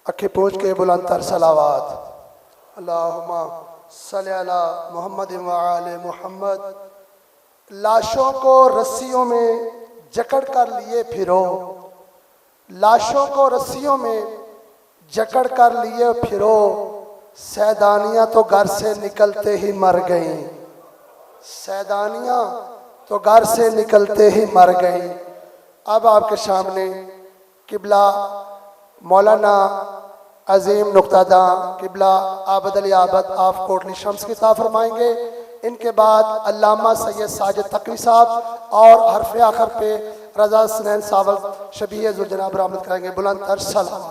अखे पूछ के बुलंदतर सलावात। अल्लाहुम्मा सल्ली अला मुहम्मद व आले मुहम्मद। लाशों को रस्सियों में जकड़ कर लिए फिरो, लाशों को रस्सियों में जकड़ कर लिए फिरो, सैदानियाँ तो घर से निकलते ही मर गईं, सैदानियाँ तो घर से निकलते ही मर गईं। अब आपके सामने किबला मौलाना अजीम नुक्तादा किबला आबद अली आबद आफ कोटली शम्स की ताफ़ फरमाएंगे। इनके बाद अल्लामा सैयद साजिद तकवी साहब और हरफ आखिर पे रजा सनैन सावल शबीह जुल जनाब बरामद करेंगे। बुलंद तर सलाम।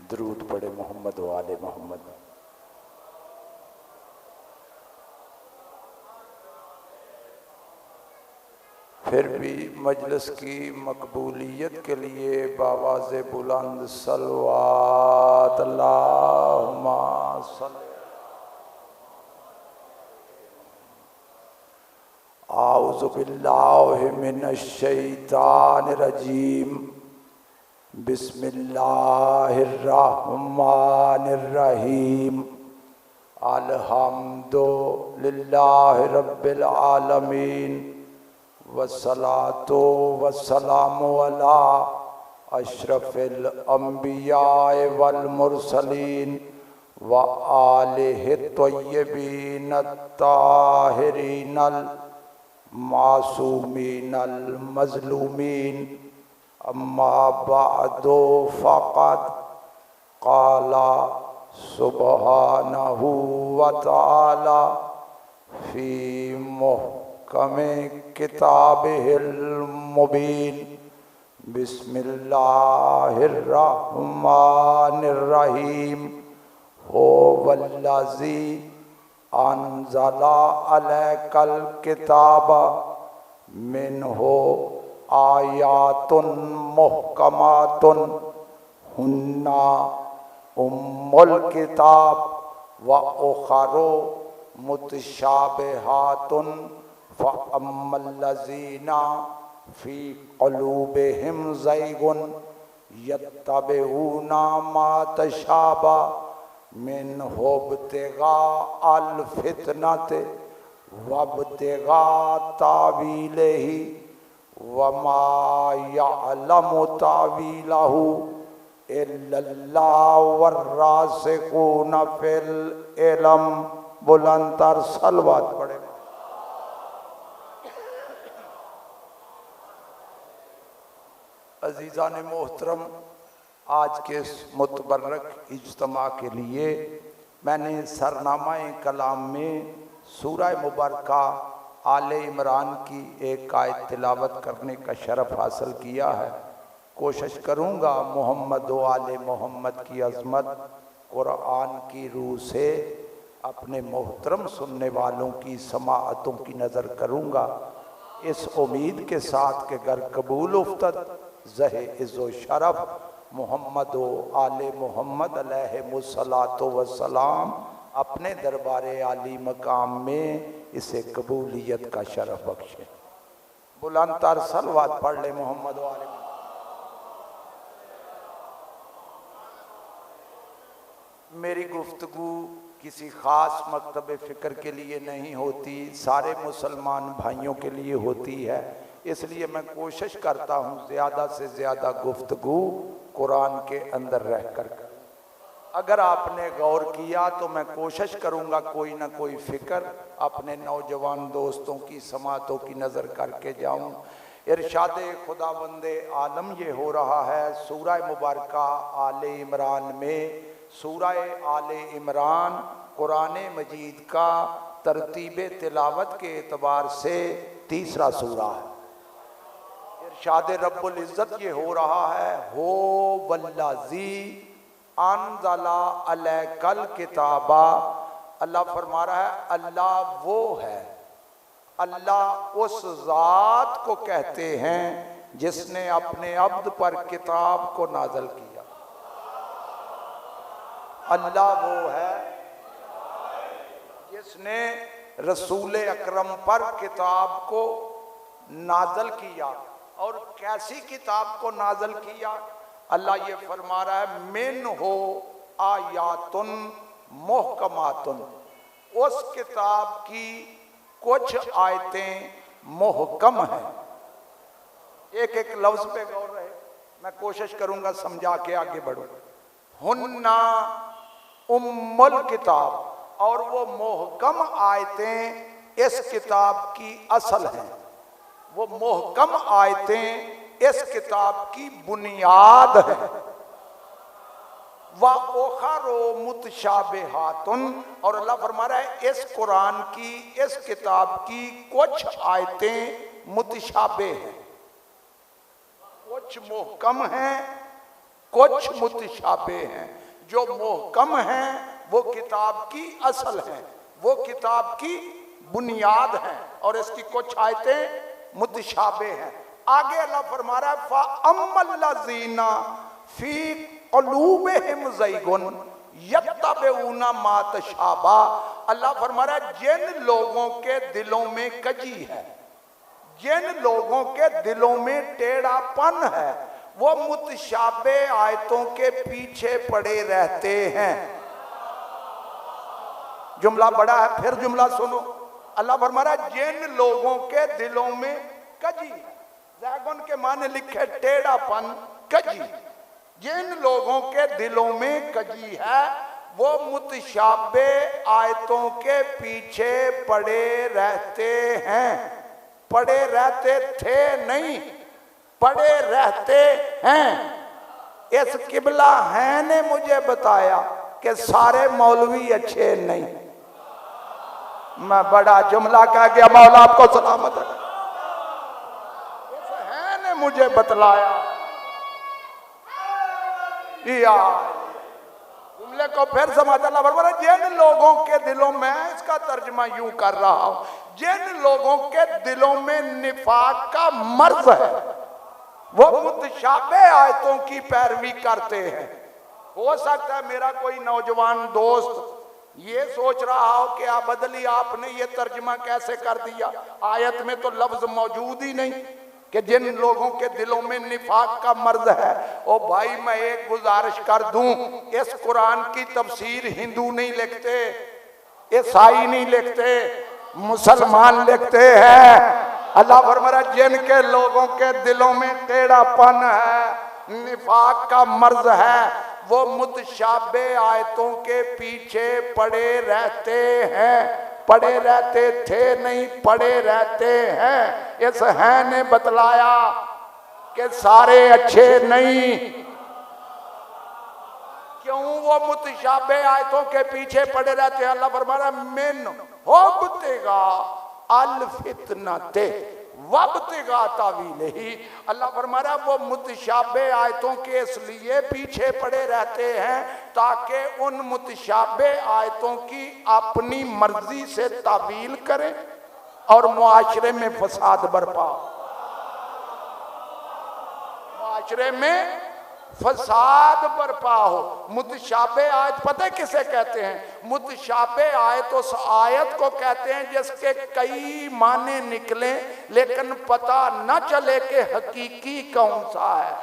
दरूद पढ़े मोहम्मद वाले मोहम्मद। फिर भी मजलिस की मकबूलियत के लिए बावाज़े बुलंद सलवात अल्लाहुम्मा सल्ली। आऊज़ु बिल्लाहि मिनश शैतानिर रजीम। बिस्मिल्लाहिर्रहमानिर्रहीम। अल्हम्दुलिल्लाहि रब्बिल आलमीन वस्सलातु वस्सलामु अला अशरफिल अंबियाए वल मुरसलीन व आलिहि तय्यबीन ताहिरीनल मासूमीनल मज़लूमीन। अम्मा बअदु फ़क़द क़ाला सुब्हानहु व तआला फ़ी मुहकमे किताबिहिल मुबीन। बिस्मिल्लाहिर्रहमानिर्रहीम। हो वल्लज़ी अनज़ला अलैकल किताबा मिनहु आयातुन मुहकमातुन हुन्ना उम्मुल किताब व उखरु मुतशाबिहातुन फ़अम्मल्लज़ीना फ़ी क़ुलूबिहिम ज़ैग़ुन यत्तबिऊना मा तशाबा मिन्हु इब्तिग़ाअल फ़ितनति वब्तिग़ा तावीलिही वमा यअलमु तावीलहु इल्लल्लाहु वर्रासिखून फिल इल्म। बुलंद तर सलवात पढ़े। अज़ीज़ान मोहतरम, आज के इस मुतबर्रक इज्तिमा के लिए मैंने सरनामा-ए कलाम में सूरह मुबारका आले इमरान की एक आयत तिलावत करने का शरफ हासिल किया है। कोशिश करूँगा मोहम्मद व आले मोहम्मद की अज़मत कुरान की रूह से अपने मोहतरम सुनने वालों की समाअतों की नज़र करूँगा, इस उम्मीद के साथ कि गर कबूल उफ्तद ज़हे इज़्ज़ो शरफ मोहम्मद व आले मोहम्मद अलैहिमुस्सलातु वस्सलाम अपने दरबारे आली मकाम में इसे कबूलियत का शरफ बख्शे। बुलंद तर सलवात पढ़ ले मोहम्मद वाले। मेरी गुफ्तगू किसी ख़ास मकतब फ़िक्र के लिए नहीं होती, सारे मुसलमान भाइयों के लिए होती है। इसलिए मैं कोशिश करता हूँ ज़्यादा से ज़्यादा गुफ्तगू कुरान के अंदर रह कर। अगर आपने गौर किया तो मैं कोशिश करूँगा कोई ना कोई फ़िक्र अपने नौजवान दोस्तों की समातों की नज़र करके जाऊँ। इरशादे खुदावंदे आलम ये हो रहा है सूरह मुबारका आले इमरान में। सूरह आले इमरान कुरान मजीद का तरतीब तिलावत के एतबार से तीसरा सूरा है। इरशाद रब्बुल इज़्ज़त ये हो रहा है हो वल्लज़ी अनज़ला अलैकल किताबा। अल्लाह फरमा रहा है अल्लाह वो है, अल्लाह उस ज़ात को कहते हैं जिसने अपने अब्द पर किताब को नाज़िल किया। अल्लाह वो है जिसने रसूल अकरम पर किताब को नाजल किया। और कैसी किताब को नाजल किया? अल्लाह ये फरमा रहा है मिन हो आयातुन मोहकमातुन, उस किताब की कुछ आयतें मोहकम हैं। एक एक लफ्ज पे गौर रहे, मैं कोशिश करूंगा समझा के आगे बढ़ूं। हुन्ना उम्मुल किताब, और वो मोहकम आयतें इस किताब की असल हैं, वो मोहकम आयतें इस किताब की बुनियाद है। व ओखरो मुतशाबिहातुन, और अल्लाह फरमा रहा है इस कुरान की, इस किताब की कुछ आयतें मुतशाबे हैं, कुछ मोहकम हैं, कुछ मुतशाबे हैं। जो मोहकम हैं वो किताब की असल हैं, वो किताब की बुनियाद हैं, और इसकी कुछ आयतें मुतशाबे हैं। आगे अल्लाह फरमा रहा है फ़अम्मल्लज़ीना फ़ी क़ुलूबिहिम ज़ैग़ुन यत्तबिऊना मा तशाबा। अल्लाह फरमा रहा है जिन लोगों के दिलों में कजी है, जिन लोगों के दिलों में टेढ़ापन है, वो मुतशाबे आयतों के पीछे पड़े रहते हैं। जुमला बड़ा है, फिर जुमला सुनो। अल्लाह फरमा रहा है जिन लोगों के दिलों में कजी, ज़ैग़ुन के माने लिखे टेढ़ापन, कजी, जिन लोगों के दिलों में कजी है वो मुतशाबे आयतों के पीछे पड़े रहते हैं। पड़े रहते थे नहीं, पड़े रहते हैं। इस किबला है ने मुझे बताया कि सारे मौलवी अच्छे नहीं। मैं बड़ा जुमला कह गया, मौला आपको सलामत है। इस है ने मुझे बतलाया, जुमले को फिर समझ। अल्लाह फरमाता है जिन लोगों के दिलों में, इसका तर्जमा यूं कर रहा हूं, जिन लोगों के दिलों में निफाक का मर्ज है वो मुतशाबे आयतों की पैरवी करते हैं। हो सकता है मेरा कोई नौजवान दोस्त ये सोच रहा हो कि आप बदली, आपने ये तर्जमा कैसे कर दिया, आयत में तो लफ्ज मौजूद ही नहीं कि जिन लोगों के दिलों में निफाक का मर्ज है। ओ भाई मैं एक गुजारिश कर दूं, इस कुरान की तफसीर हिंदू नहीं लिखते, ईसाई नहीं लिखते, मुसलमान लिखते हैं। अल्लाह फरमाता है जिनके लोगों के दिलों में टेढ़ापन है, निफाक का मर्ज है, वो मुतशाबे आयतों के पीछे पड़े रहते हैं। पड़े रहते थे नहीं, पड़े रहते हैं। इस है ने बतलाया कि सारे अच्छे नहीं। क्यों वो मुतशाबे आयतों के पीछे पड़े रहते हैं? अल्लाह फरमा रहा है मिन हुब्तिगा अल फितनते वब्तिगा तावीलिही। अल्लाह फरमा रहा है वो मुतशाबे आयतों के इसलिए पीछे पड़े रहते हैं ताकि उन मुतशाबे आयतों की अपनी मर्जी से तावील करें और मुआशरे में फसाद बरपा, मुआशरे में फसाद बरपा हो। मुतशाबे आयत पता है किसे कहते हैं? मुतशाबे आयत उस आयत को कहते हैं जिसके कई माने निकले लेकिन पता न चले कि हकीकी कौन सा है।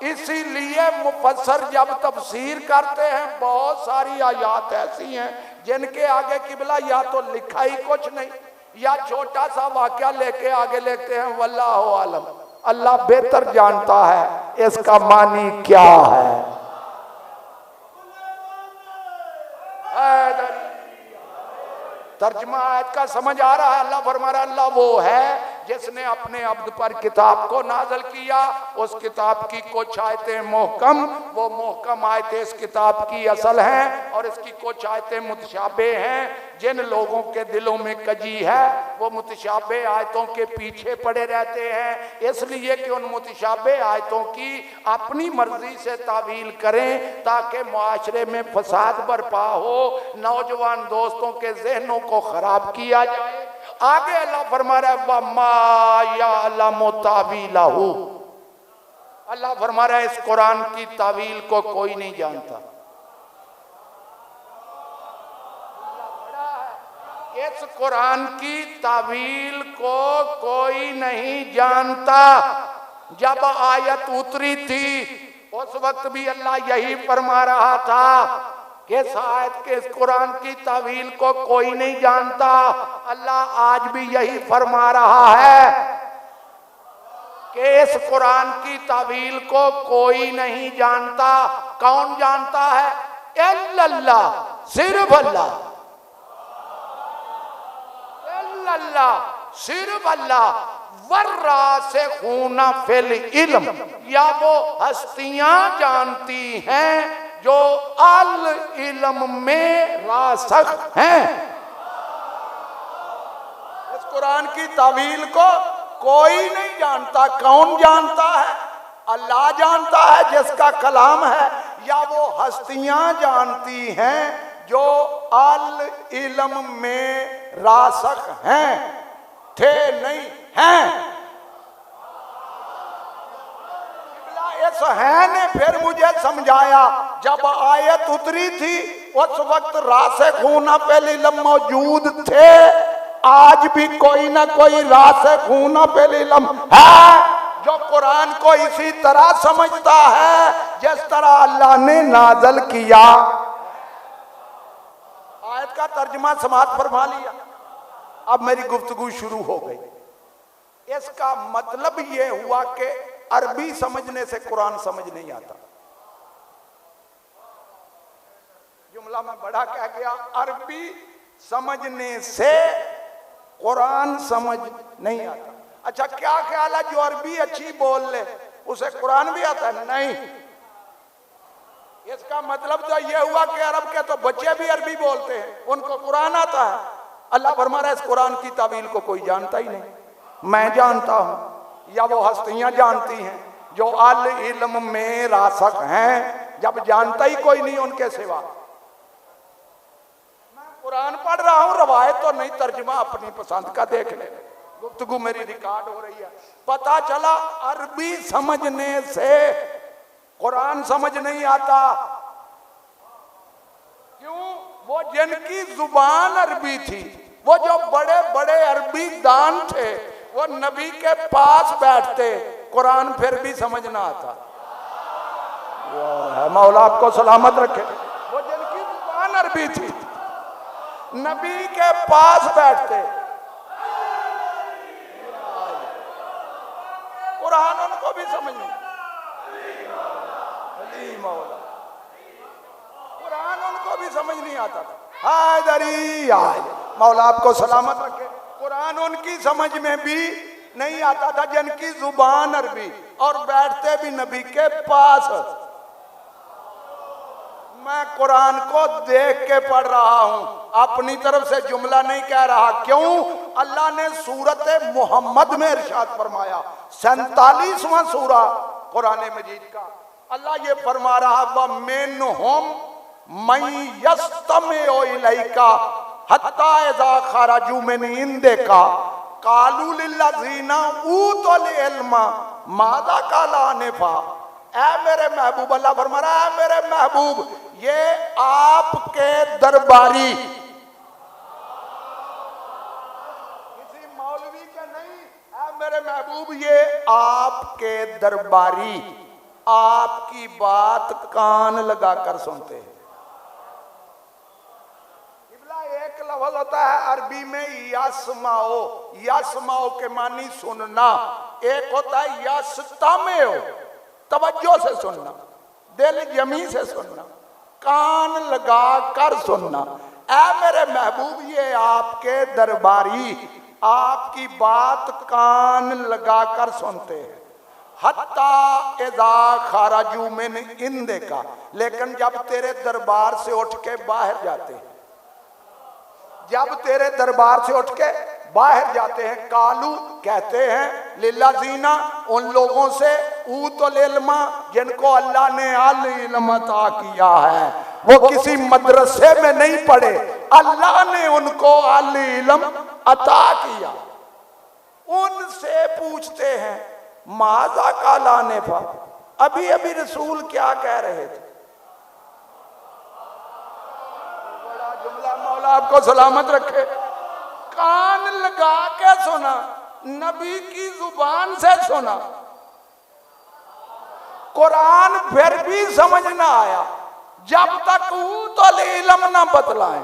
इसीलिए मुफस्सर जब तफसीर करते हैं बहुत सारी आयात ऐसी हैं जिनके आगे किबला या तो लिखा ही कुछ नहीं या छोटा सा वाक्या लेके आगे लिखते हैं वल्लाहु आलम, अल्लाह बेहतर जानता है इसका मानी क्या है। तर्जमा आयत का समझ आ रहा है? अल्लाह फरमा रहा है अल्लाह वो है जिसने अपने अब्द पर किताब को नाज़िल किया। उस किताब की कुछ आयतें मोहकम, वो मोहकम आयतें इस किताब की असल हैं और इसकी कुछ आयतें मुतशाबे हैं। जिन लोगों के दिलों में कजी है वो मुतशाबे आयतों के पीछे पड़े रहते हैं, इसलिए कि उन मुतशाबे आयतों की अपनी मर्जी से तावील करें ताकि मुआशरे में फसाद बरपा हो, नौजवान दोस्तों के जहनों को खराब किया जाए। आगे अल्लाह फरमा रहा है वमा यअलमु तावीलहु, अल्लाह फरमा रहा है इस कुरान की तावील को कोई नहीं जानता। इस कुरान की तावील को कोई नहीं जानता। जब आयत उतरी थी उस वक्त भी अल्लाह यही फरमा रहा था कि इस आयत के, इस कुरान की तावील को कोई नहीं जानता। अल्लाह आज भी यही फरमा रहा है कि इस कुरान की तावील को कोई नहीं जानता। कौन जानता है? अल्लाह, सिर्फ अल्लाह, अल्लाह, सिर्फ अल्लाह। वर्रासिखूना फिल इल्म, या वो हस्तियां जानती हैं जो अल इल्म में रासिख हैं। इस कुरान की तावील को कोई नहीं जानता। कौन जानता है? अल्लाह जानता है जिसका कलाम है, या वो हस्तियां जानती हैं जो अल इल्म में रासिख हैं, थे नहीं हैं। इस है ने फिर मुझे समझाया, जब आयत उतरी थी उस वक्त रासिखूना फिल इल्म मौजूद थे। आज भी कोई ना कोई रासिखूना फिल इल्म है जो कुरान को इसी तरह समझता है जिस तरह अल्लाह ने नाज़िल किया। आयत का तर्जुमा समाअत फरमा लिया। अब मेरी गुफ्तगू शुरू हो गई। इसका मतलब यह हुआ कि अरबी समझने से कुरान समझ नहीं आता। जुमला में बड़ा कह गया, अरबी समझने से कुरान समझ नहीं आता। अच्छा, क्या ख्याल है जो अरबी अच्छी बोल ले उसे कुरान भी आता है? नहीं। इसका मतलब तो यह हुआ कि अरब के तो बच्चे भी अरबी बोलते हैं, उनको कुरान आता है। अल्लाह फरमा रहा है इस कुरान की तावील को कोई जानता ही नहीं। मैं जानता हूं, या वो हस्तियां जानती हैं जो अल इल्म में रासिख हैं। जब जानता ही कोई नहीं उनके सिवा। मैं कुरान पढ़ रहा हूं, रवायत तो नहीं, तर्जुमा अपनी पसंद का देख ले। गुफ्तगू मेरी रिकॉर्ड हो रही है। पता चला अरबी समझने से कुरान समझ नहीं आता। क्यों? वो जिनकी जुबान अरबी थी, वो जो बड़े बड़े अरबी दान थे, वो नबी के पास बैठते, कुरान फिर भी समझ ना आता। मौला आपको सलामत रखे। वो जिनकी जुबान अरबी थी, नबी के पास बैठते, कुरान उनको भी समझ नहीं। मौला, कुरान उनको भी समझ नहीं आता था। हायदरी आय, मौला आपको सलामत रखे। कुरान उनकी समझ में भी नहीं आता था जिनकी जुबान अरबी, और बैठते भी नबी के पास। मैं कुरान को देख के पढ़ रहा हूं, अपनी तरफ से जुमला नहीं कह रहा। क्यों? अल्लाह ने सूरत मोहम्मद में इरशाद फरमाया, 47वां सूरा कुरान मजीद का। अल्लाह ये फरमा रहा, व मिनहुम मन यस्तमिउ इलैका हत्ता इज़ा खरजू मिन इंदिका कालू लिल्लज़ीना ऊतुल इल्मा माज़ा क़ाल आनिफ़ा। ऐ मेरे महबूब, अल्लाह फरमा रहा है, मेरे महबूब, ये आपके दरबारी, किसी मौलवी के नहीं। ऐ मेरे महबूब, ये आपके दरबारी आपकी बात कान लगाकर सुनते हैं। एक लफ्ज़ होता है अरबी में यस्माओ, यस्माओ के मानी सुनना। एक होता है यस्तमिउ, तवज्जो से सुनना, दिल जमी से सुनना, कान लगा कर सुनना। ऐ मेरे महबूब, ये आपके दरबारी आपकी बात कान लगा कर सुनते हैं। हत्ता इज़ा खरजू मिन इंदिका, लेकिन जब तेरे दरबार से उठ के बाहर जाते हैं, जब तेरे दरबार से उठ के बाहर जाते हैं, कालू कहते हैं, लिल्लज़ीना उन लोगों से, ऊतुल इल्मा जिनको अल्लाह ने अल इल्म अता किया है, वो किसी मदरसे में नहीं पढ़े, अल्लाह ने उनको अल इल्म अता किया। उनसे पूछते हैं, माज़ा क़ाल आनिफ़ा, अभी अभी रसूल क्या कह रहे थे? बड़ा जुमला, मौला आपको सलामत रखे। कान लगा के सुना, नबी की जुबान से सुना, कुरान फिर भी समझ ना आया जब तक तो इल्म ना बतलाएं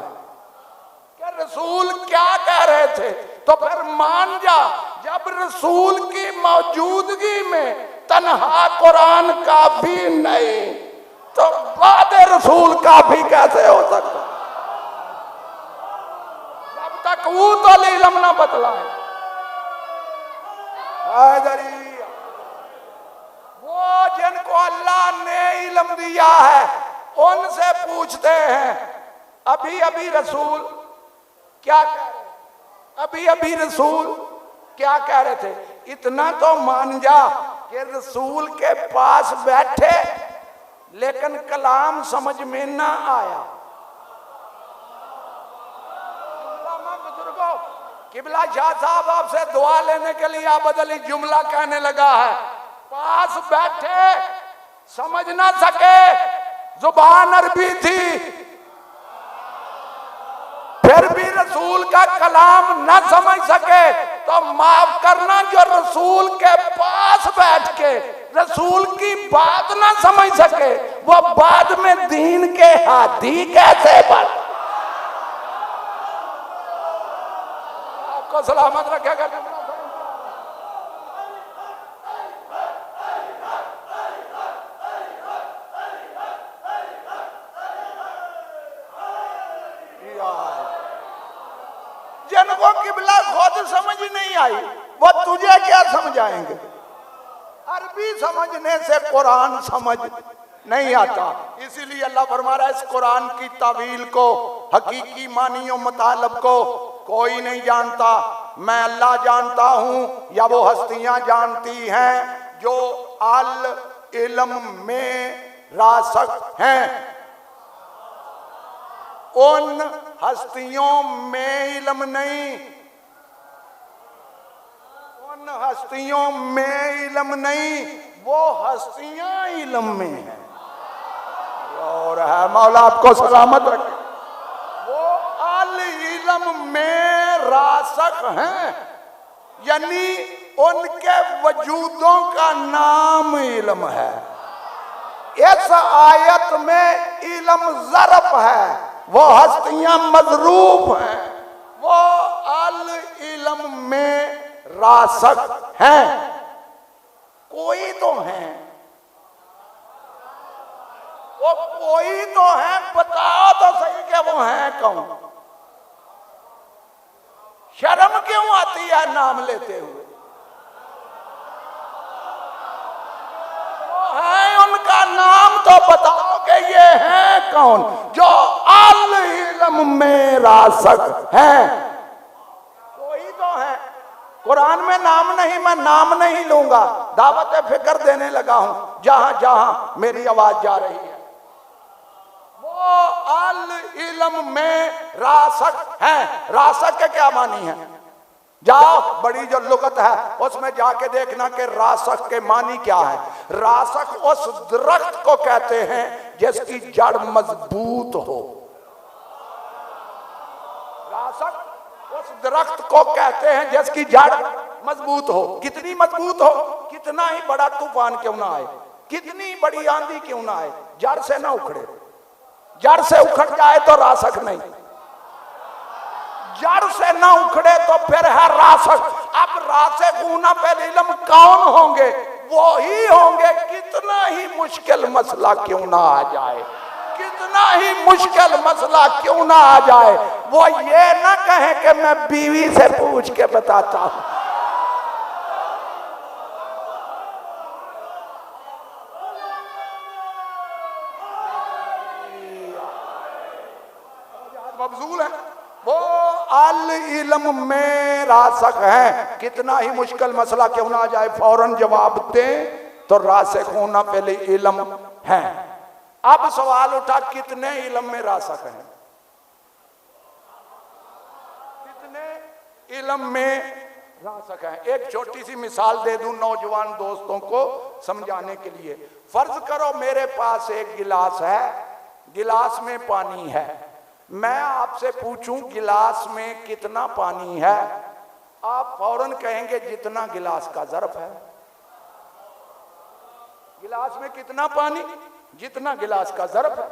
कि रसूल क्या कह रहे थे। तो फिर मान जा, जब रसूल की मौजूदगी में तन्हा कुरान काफी नहीं, तो बाद रसूल काफी कैसे हो सकता? जब तक तो इल्म ना बतलाए। वो जिनको अल्लाह ने इल्म दिया है उनसे पूछते हैं, अभी अभी रसूल क्या कह रहे, अभी अभी रसूल क्या कह रहे थे? इतना तो मान जा कि रसूल के पास बैठे लेकिन कलाम समझ में ना आया। बुजुर्गों, किबला शाह साहब आपसे दुआ लेने के लिए आबद अली जुमला कहने लगा है, पास बैठे समझ ना सके, जुबान अरबी थी, फिर भी रसूल का कलाम ना समझ सके तो माफ करना, जो रसूल के पास बैठ के रसूल की बात ना समझ सके वो बाद में दीन के हाथी कैसे बन? आपको सलामत रखेगा। जिनको किबला खुद समझ नहीं आई वो तुझे क्या समझाएंगे? अरबी समझने से कुरान समझ नहीं आता। इसीलिए अल्लाह फरमा रहा है, इस कुरान की तावील को, हकीकी मानियों मतलब को कोई नहीं जानता, मैं अल्लाह जानता हूं या वो हस्तियां जानती हैं जो अल इल्म में रासख हैं। उन हस्तियों में इल्म नहीं, उन हस्तियों में इल्म नहीं, वो हस्तियां इल्म में हैं। और है मौला आपको सलामत रखे। वो अल इल्म में रासख हैं, यानी उनके वजूदों का नाम इल्म है। इस आयत में इल्म ज़र्फ है, वो हस्तियां मज़रूफ हैं, वो अल इल्म में रासख हैं। कोई तो हैं, वो कोई तो है, बताओ तो सही कि वो हैं कौन? शर्म क्यों आती है नाम लेते हुए? वो है, उनका नाम तो बताओ कि ये हैं कौन जो अल इल्म में रासख हैं? कोई तो है। कुरान में नाम नहीं, मैं नाम नहीं लूंगा, दावत फिक्र देने लगा हूं जहां जहां मेरी आवाज जा रही है। वो अल इल्म में रासख हैं। रासख के क्या मानी है? जाओ, बड़ी जो लुगत है उसमें जाके देखना कि रासख के मानी क्या है। रासख उस दरख्त को कहते हैं जिसकी जड़ मजबूत हो। रासख उस दरख्त को कहते हैं जिसकी जड़ मजबूत हो। कितनी मजबूत हो? कितना ही बड़ा तूफान क्यों ना आए, कितनी बड़ी आंधी क्यों ना आए, जड़ से ना उखड़े। जड़ से उखड़ जाए तो रासख नहीं, जड़ से ना उखड़े तो फिर है रासख। अब रासिखूना फिल इल्म कौन होंगे? वो ही होंगे, कितना ही मुश्किल मसला क्यों ना आ जाए, कितना ही मुश्किल मसला क्यों ना आ जाए, वो ये ना कहे कि मैं बीवी से पूछ के बताता हूं। मबजूल है, वो अल इल्म में रासख है। कितना ही मुश्किल मसला क्यों ना आ जाए, फौरन जवाब दें तो रासिखूना फिल इल्म है। अब सवाल उठा, कितने इल्म में रासख हैं? कितने इल्म में रासख हैं? एक छोटी सी मिसाल दे दूं नौजवान दोस्तों को समझाने के लिए। फर्ज करो मेरे पास एक गिलास है, गिलास में पानी है, मैं आपसे पूछूं गिलास में कितना पानी है, आप फौरन कहेंगे जितना गिलास का ज़र्फ है। गिलास में कितना पानी, जितना गिलास का ज़र्फ है,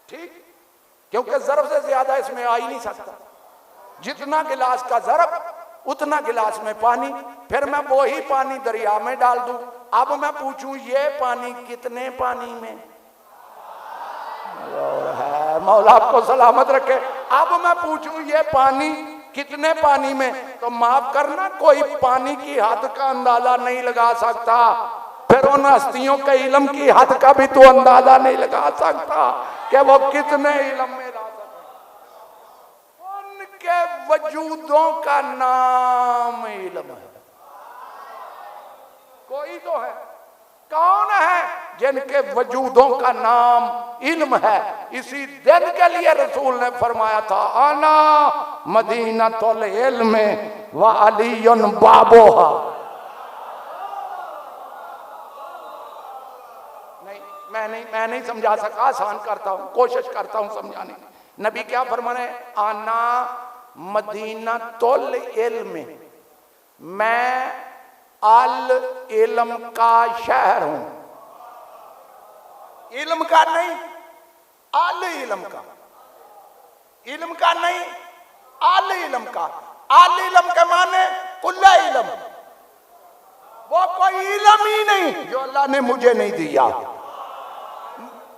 ठीक, क्योंकि ज़र्फ से ज्यादा इसमें आ ही नहीं सकता। जितना गिलास का ज़र्फ उतना गिलास में पानी, फिर मैं वही पानी दरिया में डाल दूं। अब मैं पूछूं ये पानी कितने पानी में है, मौला आपको सलामत रखे। अब मैं पूछूं ये पानी कितने पानी में, तो माफ करना कोई पानी की हद का अंदाजा नहीं लगा सकता, फिर उन हस्तियों के इल्म की हद का भी तो अंदाजा नहीं लगा सकता कि वो कितने इल्म में रह सकते। उनके वजूदों का नाम इल्म है। कोई तो है, कौन है जिनके वजूदों का नाम इल्म है। इसी दिन के लिए रसूल ने फरमाया था, आना मदीनतुल इल्म व अलीयुन बाबोहा। मैं नहीं समझा सका, आसान करता हूं, कोशिश करता हूं समझाने की। नबी क्या फरमाने, आना मदीनतुल इल्म, मैं अल इल्म का शहर हूं। इल्म का नहीं, अल इल्म का, इल्म का नहीं, अल इल्म का। अल इल्म के माने कुल्ला इल्म, वो कोई इल्म ही नहीं जो अल्लाह ने मुझे नहीं दिया।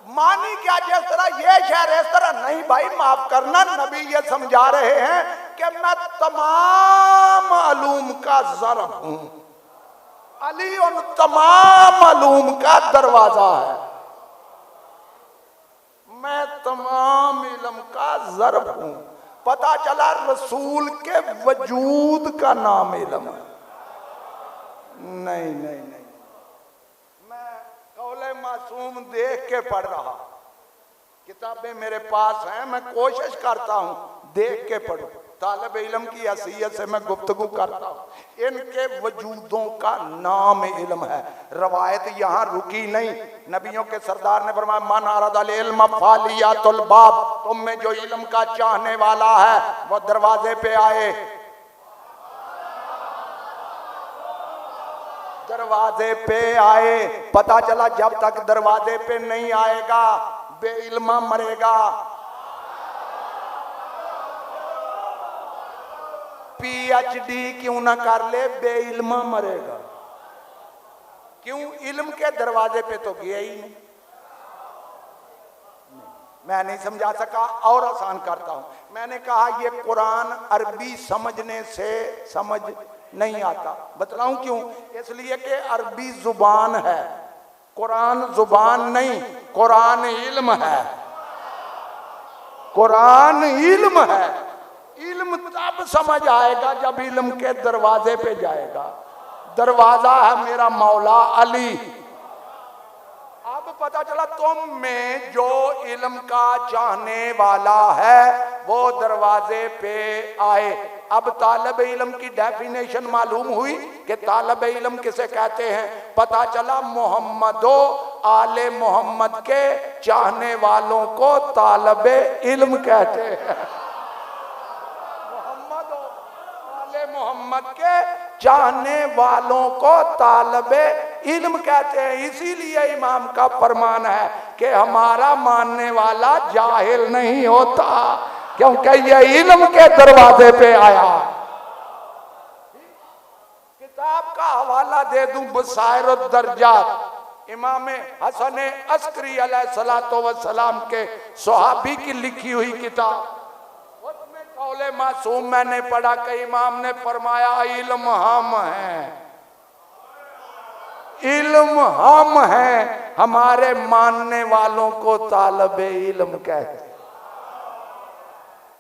मानी क्या जिस तरह ये शहर इस तरह नहीं, भाई माफ करना, नबी ये समझा रहे हैं कि मैं तमाम अलूम का ज़र्फ हूं। अली उन तमाम अलूम का दरवाजा है, मैं तमाम इल्म का ज़र्फ हूं। पता चला रसूल के वजूद का नाम इल्म है। नहीं नहीं नहीं, कौले मासूम देख के पढ़ रहा, किताबें मेरे पास हैं, मैं कोशिश करता हूं देख के पढ़ूं। तालिब इल्म की हैसियत से मैं गुफ्तगू करता हूं। इनके वजूदों का नाम इल्म है। रवायत यहाँ रुकी नहीं, नबियों के सरदार ने फरमाया, मन अरदल इल्म फालियातुल बाब, तुम में जो इल्म का चाहने वाला है वो दरवाजे पे आए। दरवाजे पे आए। पता चला जब तक दरवाजे पे नहीं आएगा बेइल्मा मरेगा। पीएचडी क्यों ना कर ले, बेइल्मा मरेगा। क्यों? इल्म के दरवाजे पे तो गया ही नहीं। मैं नहीं समझा सका, और आसान करता हूं। मैंने कहा ये कुरान अरबी समझने से समझ नहीं आता। बतलाऊं क्यों? इसलिए कि अरबी जुबान है, कुरान जुबान नहीं। कुरान इल्म है, कुरान इल्म है। इल्म तब समझ आएगा जब इल्म के दरवाजे पे जाएगा। दरवाजा है मेरा मौला अली। अब पता चला तुम में जो इल्म का चाहने वाला है वो दरवाजे पे आए। अब तालब इल्म की डेफिनेशन मालूम हुई कि तालब इल्म किसे कहते हैं। पता चला मोहम्मदो आले मोहम्मद के चाहने वालों को तालब इल्म कहते हैं। मोहम्मदो आले मोहम्मद के चाहने वालों को तालब इल्म कहते हैं। इसीलिए इमाम का फरमान है कि हमारा मानने वाला जाहिल नहीं होता, क्योंकि ये इल्म के दरवाजे पे आया। किताब का हवाला दे दूं, बसाइरुद दर्जात, इमाम हसन अस्करी अलैहिस्सलातु वस्सलाम के सहाबी की लिखी हुई किताब। उसमें कौले मासूम मैंने पढ़ा कि इमाम ने फरमाया इल्म हम हैं, इल्म हम हैं, हमारे मानने वालों को तालिबे इल्म कहते।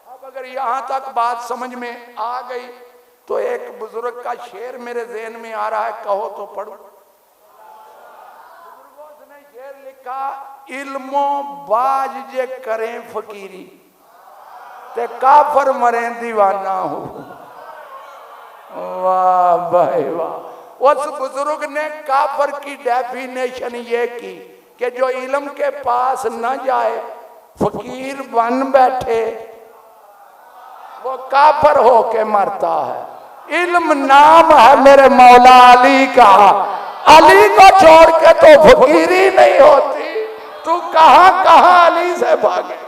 अब अगर यहां तक बात समझ में आ गई तो एक बुजुर्ग का शेर मेरे ज़हन में आ रहा है, कहो तो पढ़ो। बुजुर्गों ने शेर लिखा, इल्मो बाज जे करें फकीरी ते काफर मरे दीवाना हो। वाह भाई वाह। उस बुजुर्ग ने काफर की डेफिनेशन ये की कि जो इल्म के पास न जाए फकीर बन बैठे वो काफर होके मरता है। इल्म नाम है मेरे मौला अली का, अली को छोड़ के तो फकीरी नहीं होती। तू कहां कहां अली से भागे।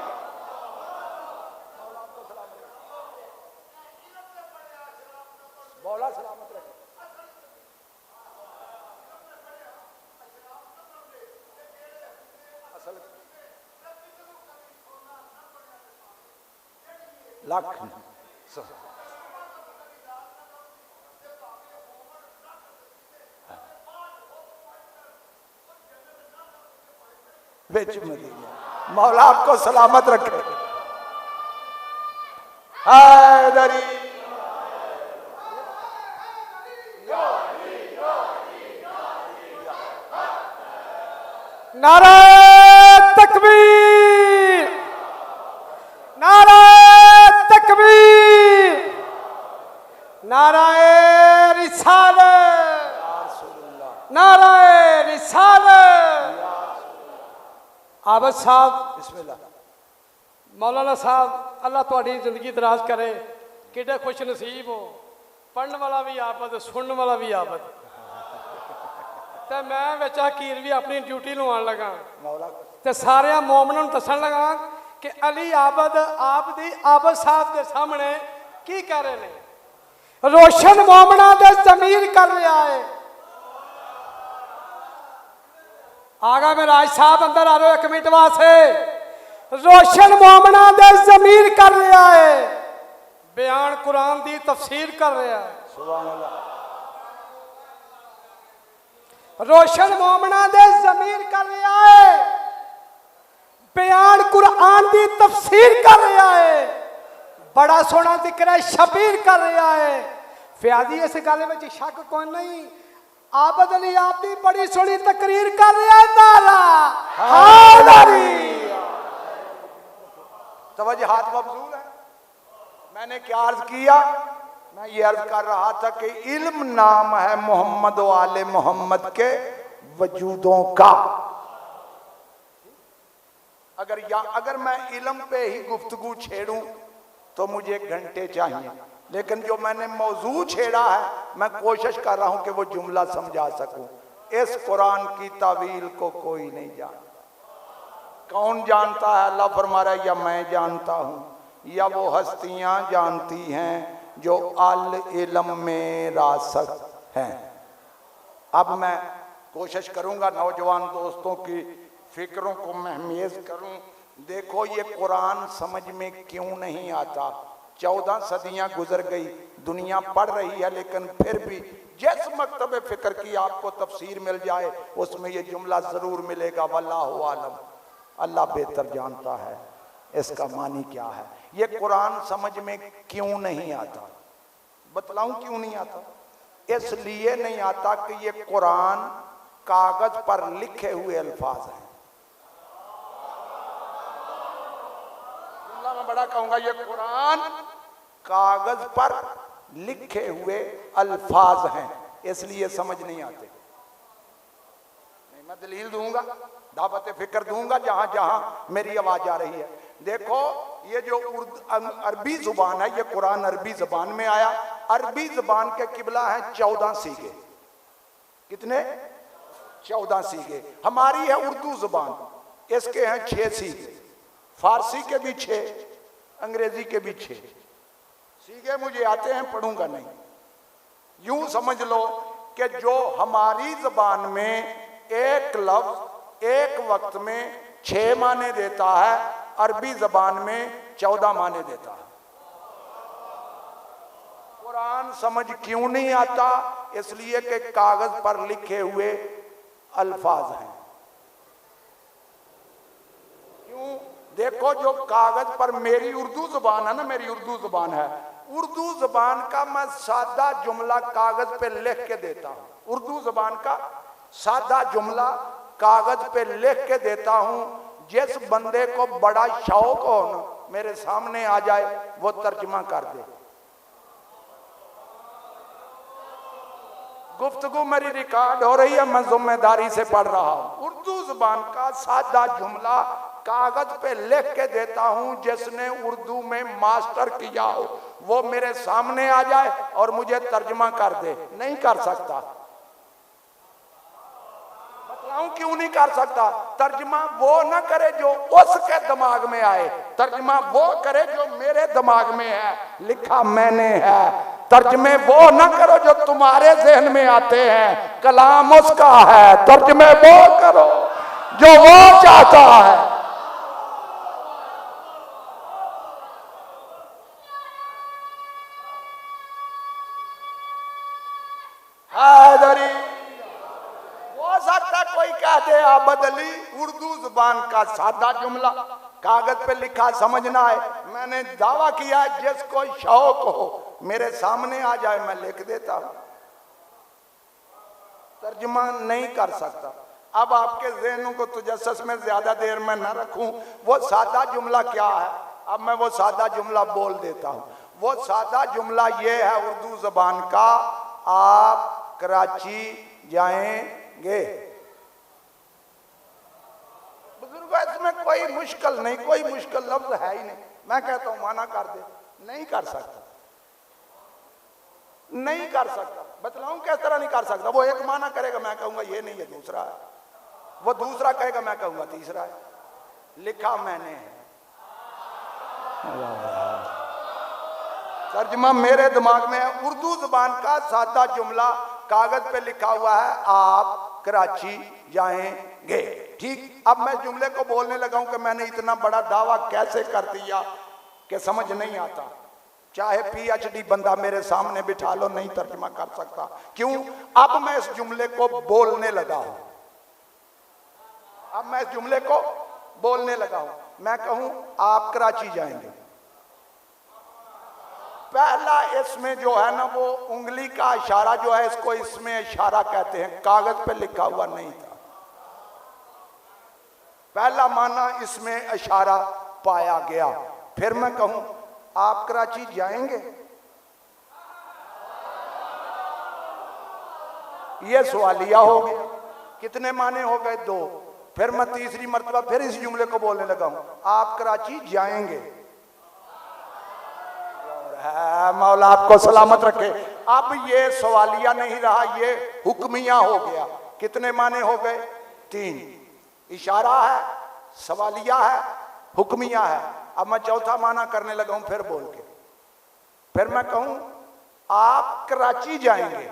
मौला सलामत रखे। लाख बेच मदीना। मौला आपको सलामत रखे। हैदरी नारा तकबीर, नारा तकबीर, नाराए रिसालत, नाराए रिसालत। आबद साहब बिस्मिल्लाह। मौलाना साहब अल्लाह तुहाडी जिंदगी दराज करे, किडे खुश नसीब हो। पढ़ने वाला भी आबद, सुनने वाला भी आबद। तो मैं विच हकीर भी अपनी ड्यूटी लवान लगा तो सारे मोमनों दसन लगा कि अली आबद आप दी आबद साहब के सामने की कह रहे हैं। रोशन मोमना दे जमीर कर रहा है। आगा में राज साहब अंदर आ रहे हो, एक मिनट वास्ते। रोशन मोमना दे जमीर कर रहा है, बयान कुरान दी तफसीर कर रहा है। सुभान अल्लाह। रोशन मोमना दे जमीर कर रहा है, बयान कुरान दी तफसीर कर रहा है। बड़ा सोहना जिक्र है, शबीर कर रहा है। फयाजी इस गल में शक कोई नहीं। आबद अली आप दी बड़ी सोहनी तकरीर कर रहा है। नारा हैदरी। तवज्जो हाथ मबजूल है। मैंने क्या अर्ज किया? मैं ये अर्ज कर रहा था कि इल्म नाम है मोहम्मद व आले मोहम्मद के वजूदों का। अगर मैं इल्म पे ही गुफ्तगू छेड़ूं तो मुझे घंटे चाहिए, लेकिन जो मैंने मौजू छेड़ा है मैं कोशिश कर रहा हूं कि वो जुमला समझा सकूं। इस कुरान की तावील को कोई नहीं जानता। कौन जानता है? अल्लाह फरमा रहा है या मैं जानता हूं या वो हस्तियां जानती हैं जो अल इल्म में रासख हैं। अब मैं कोशिश करूंगा नौजवान दोस्तों की फिक्रों को महमेज करूं। देखो ये कुरान समझ में क्यों नहीं आता। 14 सदियां गुजर गई, दुनिया पढ़ रही है, लेकिन फिर भी जिस मकतब फिक्र की आपको तफसीर मिल जाए उसमें ये जुमला जरूर मिलेगा, वल्लाहु आलम, अल्लाह बेहतर जानता है इसका मानी क्या है। ये कुरान समझ में क्यों नहीं आता? बतलाऊं क्यों नहीं आता? इसलिए नहीं आता कि ये कुरान कागज पर लिखे हुए अल्फाज हैं। मैं बड़ा कहूंगा ये कुरान कागज पर लिखे हुए अल्फाज हैं, इसलिए समझ नहीं आते। नहीं, मैं दलील दूंगा, दावत फिक्र दूंगा जहां जहां मेरी आवाज आ रही है। देखो ये जो अरबी जुबान है, ये कुरान अरबी जुबान में आया। अरबी जुबान के किबला है 14 सीगे। कितने? 14 सीगे। हमारी है उर्दू जुबान, इसके हैं 6 सीगे। फारसी के भी 6, अंग्रेजी के भी 6 सीगे मुझे आते हैं, पढ़ूंगा नहीं। यूं समझ लो कि जो हमारी जुबान में एक लफ्ज एक वक्त में 6 माने देता है, अरबी जबान में 14 माने देता है। कुरान समझ क्यों नहीं आता? इसलिए कि कागज पर लिखे हुए अल्फाज हैं। क्यों? देखो जो कागज पर मेरी उर्दू जुबान है ना, मेरी उर्दू जुबान है, उर्दू जुबान का मैं सादा जुमला कागज पे लिख के देता हूं। उर्दू जुबान का सादा जुमला कागज पे लिख के देता हूं। जिस बंदे को बड़ा शौक हो ना, मेरे सामने आ जाए, वो तर्जमा कर दे। गुफ्तगू मेरी रिकॉर्ड हो रही है, मैं जिम्मेदारी से पढ़ रहा हूं। उर्दू जुबान का सादा जुमला कागज पे लिख के देता हूं, जिसने उर्दू में मास्टर किया हो वो मेरे सामने आ जाए और मुझे तर्जमा कर दे। नहीं कर सकता। बताऊं क्यों नहीं कर सकता? तर्जमा वो ना करे जो उसके दिमाग में आए, तर्जमा वो करे जो मेरे दिमाग में है, लिखा मैंने है। तर्जमे वो ना करो जो तुम्हारे जहन में आते हैं, कलाम उसका है। तर्जमे वो करो जो वो चाहता है। हैदरी हो सकता कोई कहते आबद अली उर्दू जुबान का सादा जुमला कागज पे लिखा समझना है। मैंने दावा किया जिसको शौक हो मेरे सामने आ जाए, मैं लिख देता हूं। तर्जुमा नहीं कर सकता। अब आपके ज़हनों को तजस्सुस में ज्यादा देर में न रखूं। वो सादा जुमला क्या है, अब मैं वो सादा जुमला बोल देता हूं। वो सादा जुमला ये है उर्दू ज़बान का, आप कराची जाएंगे। बुजुर्गों, इसमें कोई मुश्किल नहीं, कोई मुश्किल लफ्ज है ही नहीं। मैं कहता हूं माना कर दे, नहीं कर सकता, नहीं कर सकता। बतलाऊं किस तरह नहीं कर सकता? वो एक माना करेगा, मैं कहूंगा ये नहीं, ये दूसरा है। वो दूसरा कहेगा, मैं कहूंगा तीसरा है। लिखा मैंने है, तर्जुमा मेरे दिमाग में है। उर्दू जुबान का सादा जुमला कागज पे लिखा हुआ है, आप कराची जाएंगे। ठीक, अब मैं जुमले को बोलने लगा हूं कि मैंने इतना बड़ा दावा कैसे कर दिया कि समझ नहीं आता। चाहे PhD बंदा मेरे सामने बिठा लो, नहीं तर्जुमा कर सकता। क्यों? अब मैं इस जुमले को बोलने लगा हूं। अब मैं इस जुमले को बोलने लगा हूं। मैं कहूं आप कराची जाएंगे, पहला इसमें जो है ना वो उंगली का इशारा जो है, इसको इसमें इशारा कहते हैं। कागज पे लिखा हुआ नहीं था। पहला माना इसमें इशारा पाया गया। फिर मैं कहूं आप कराची जाएंगे, ये सवालिया हो गया। कितने माने हो गए? 2। फिर मैं तीसरी मर्तबा फिर इस जुमले को बोलने लगा हूं, आप कराची जाएंगे। मौला आपको सलामत रखे। अब ये सवालिया नहीं रहा, ये हुक्मिया हो गया। कितने माने हो गए? 3। इशारा है, सवालिया है, हुक्मिया है। अब मैं चौथा माना करने लगा हूं फिर बोल के। फिर मैं कहूं आप कराची जाएंगे।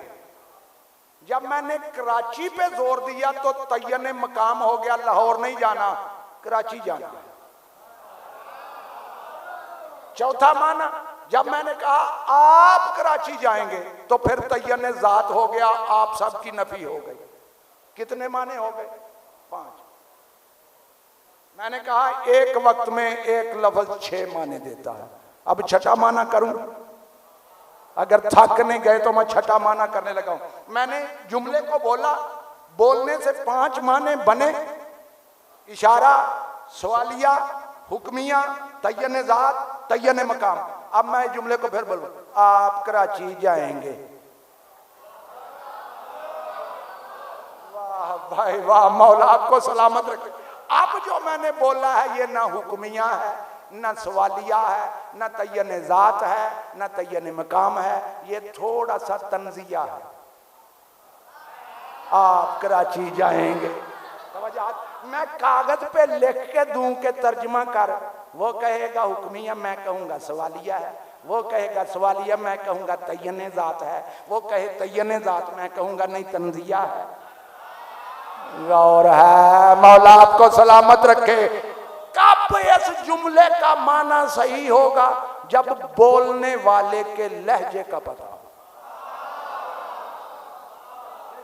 जब मैंने कराची पे जोर दिया तो तय्यन मकाम हो गया, लाहौर नहीं जाना, कराची जाना। चौथा माना जब मैंने कहा आप कराची जाएंगे तो फिर तय्यन जात हो गया, आप सबकी नफी हो गई। कितने माने हो गए? 5। मैंने कहा एक वक्त में एक लफ्ज 6 माने देता है। अब छठा माना करूं, अगर थक नहीं गए तो मैं छठा माना करने लगा हूं। मैंने जुमले को बोला, बोलने से 5 माने बने, इशारा, सवालिया, हुक्मिया, तय्यन जात, तय्यन मकाम। अब मैं जुमले को फिर बोलूं, आप कराची जाएंगे। वाह भाई वाह, मौला आपको सलामत रखे। अब जो मैंने बोला है ये ना हुक्मिया है, ना सवालिया है, ना तय्यन जात है, ना तय्यन मकाम है, ये थोड़ा सा तंजिया है। आप कराची जाएंगे। मैं कागज पे लिख के दूं के तर्जुमा कर, वो कहेगा हुक्मिया, मैं कहूंगा सवालिया है। वो कहेगा सवालिया, मैं कहूंगा तय्यन जात है। वो कहे तय्यन जात, मैं कहूंगा नहीं तंजिया है। गौर है, मौला आपको सलामत रखे। कब इस जुमले का माना सही होगा? जब बोलने वाले के लहजे का पता हो।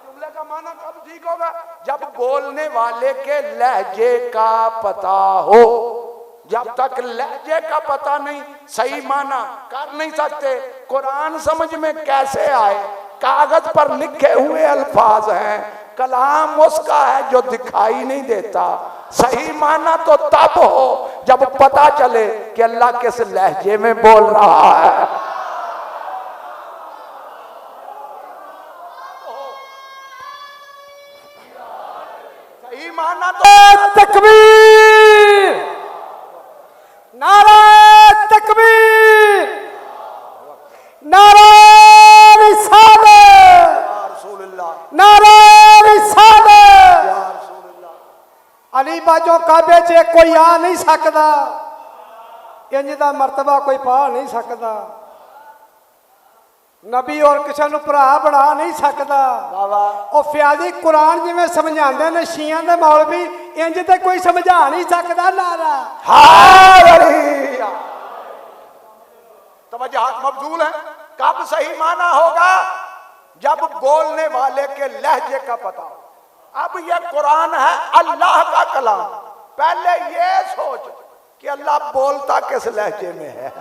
जुमले का माना कब ठीक होगा? जब बोलने वाले के लहजे का पता हो। जब तक लहजे का पता नहीं, सही माना कर नहीं सकते। कुरान समझ में कैसे आए? कागज पर लिखे हुए अल्फाज हैं, कलाम उसका है जो दिखाई नहीं देता। सही माना तो तब हो जब पता चले कि अल्लाह किस लहजे में बोल रहा है। सही माना तो तकबीर। मक्का चो काबे च कोई आ नहीं सकता, इंज दा मरतबा कोई पा नहीं सकता, नबी और किसी नूं भरा बना नहीं सकता। वो फ्यादी कुरान जिवें समझाते ने शियां दे मौलवी, इंज ते कोई समझा नहीं सकता। नारा तवज्जुहात मबजूल है। कब सही माना होगा? जब बोलने वाले के लहजे का पता हो। अब ये कुरान है अल्लाह का कलाम, पहले ये सोच कि अल्लाह बोलता किस लहजे में है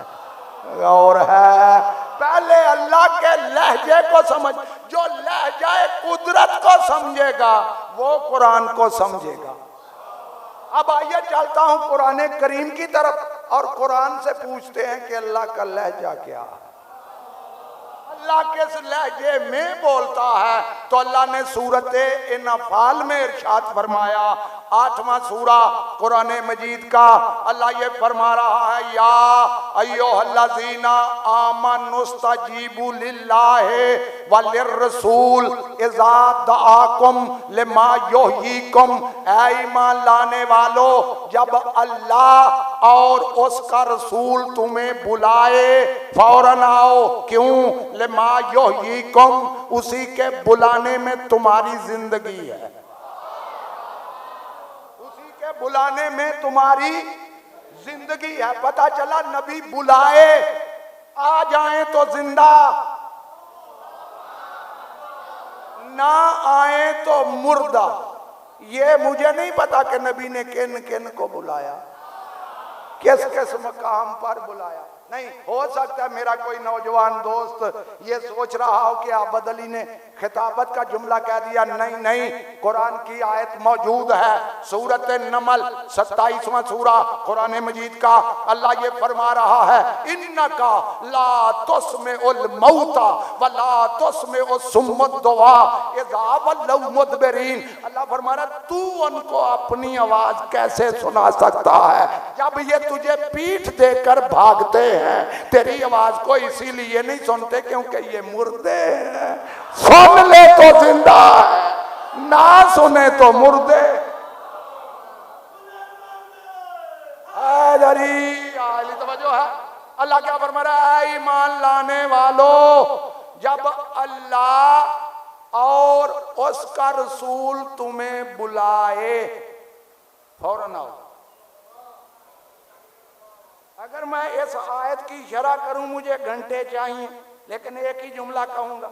और है। पहले अल्लाह के लहजे को समझ, जो लहजा कुदरत को समझेगा वो कुरान को समझेगा। अब आइए चलता हूं कुरान करीम की तरफ और कुरान से पूछते हैं कि अल्लाह का लहजा क्या है, अल्लाह किस लहजे में बोलता है। तो अल्लाह ने सूरत इनफाल में इरशाद फरमाया, 8वां सूरा कुरान मजीद का, अल्लाह ये फरमा रहा है, या अय्युहल्लज़ीना आमनुस्तजीबू लिल्लाहि व लिर्रसूल इज़ा दआकुम लिमा युहयीकुम। ऐ ईमान लाने वालों, जब अल्लाह और उसका रसूल तुम्हें बुलाए फौरन आओ। क्यों? लिमा युहयीकुम, उसी के बुलाने में तुम्हारी जिंदगी है, बुलाने में तुम्हारी जिंदगी है। पता चला नबी बुलाए, आ जाए तो जिंदा, ना आए तो मुर्दा। ये मुझे नहीं पता कि नबी ने किन किन को बुलाया, किस किस मकाम पर बुलाया। नहीं हो सकता है मेरा कोई नौजवान दोस्त ये सोच रहा हो कि आबद अली ने खिताबत का जुमला कह दिया। नहीं नहीं, कुरान की आयत मौजूद है, सूरत नमल 27वां सूरा कुरान मजीद का। अल्लाह ये फरमा रहा है, इन्नका ला तुस्मिउल मौता व ला तुस्मिउ सुम्मद दुआ इज़ा वल्लौ मुदबिरीन। अल्लाह फरमा रहा है, तू उनको अपनी आवाज कैसे सुना सकता है जब ये तुझे पीठ देकर भागते हैं। तेरी आवाज को इसीलिए नहीं सुनते क्योंकि ये मुर्दे हैं। सुन ले तो जिंदा है, ना सुने तो मुर्दे। तवज्जो है। अल्लाह क्या फरमा रहा है, ईमान लाने वालों, जब अल्लाह और उसका रसूल तुम्हें बुलाए फौरन आओ। अगर मैं इस आयत की शरह करूं मुझे घंटे चाहिए, लेकिन एक ही जुमला कहूंगा,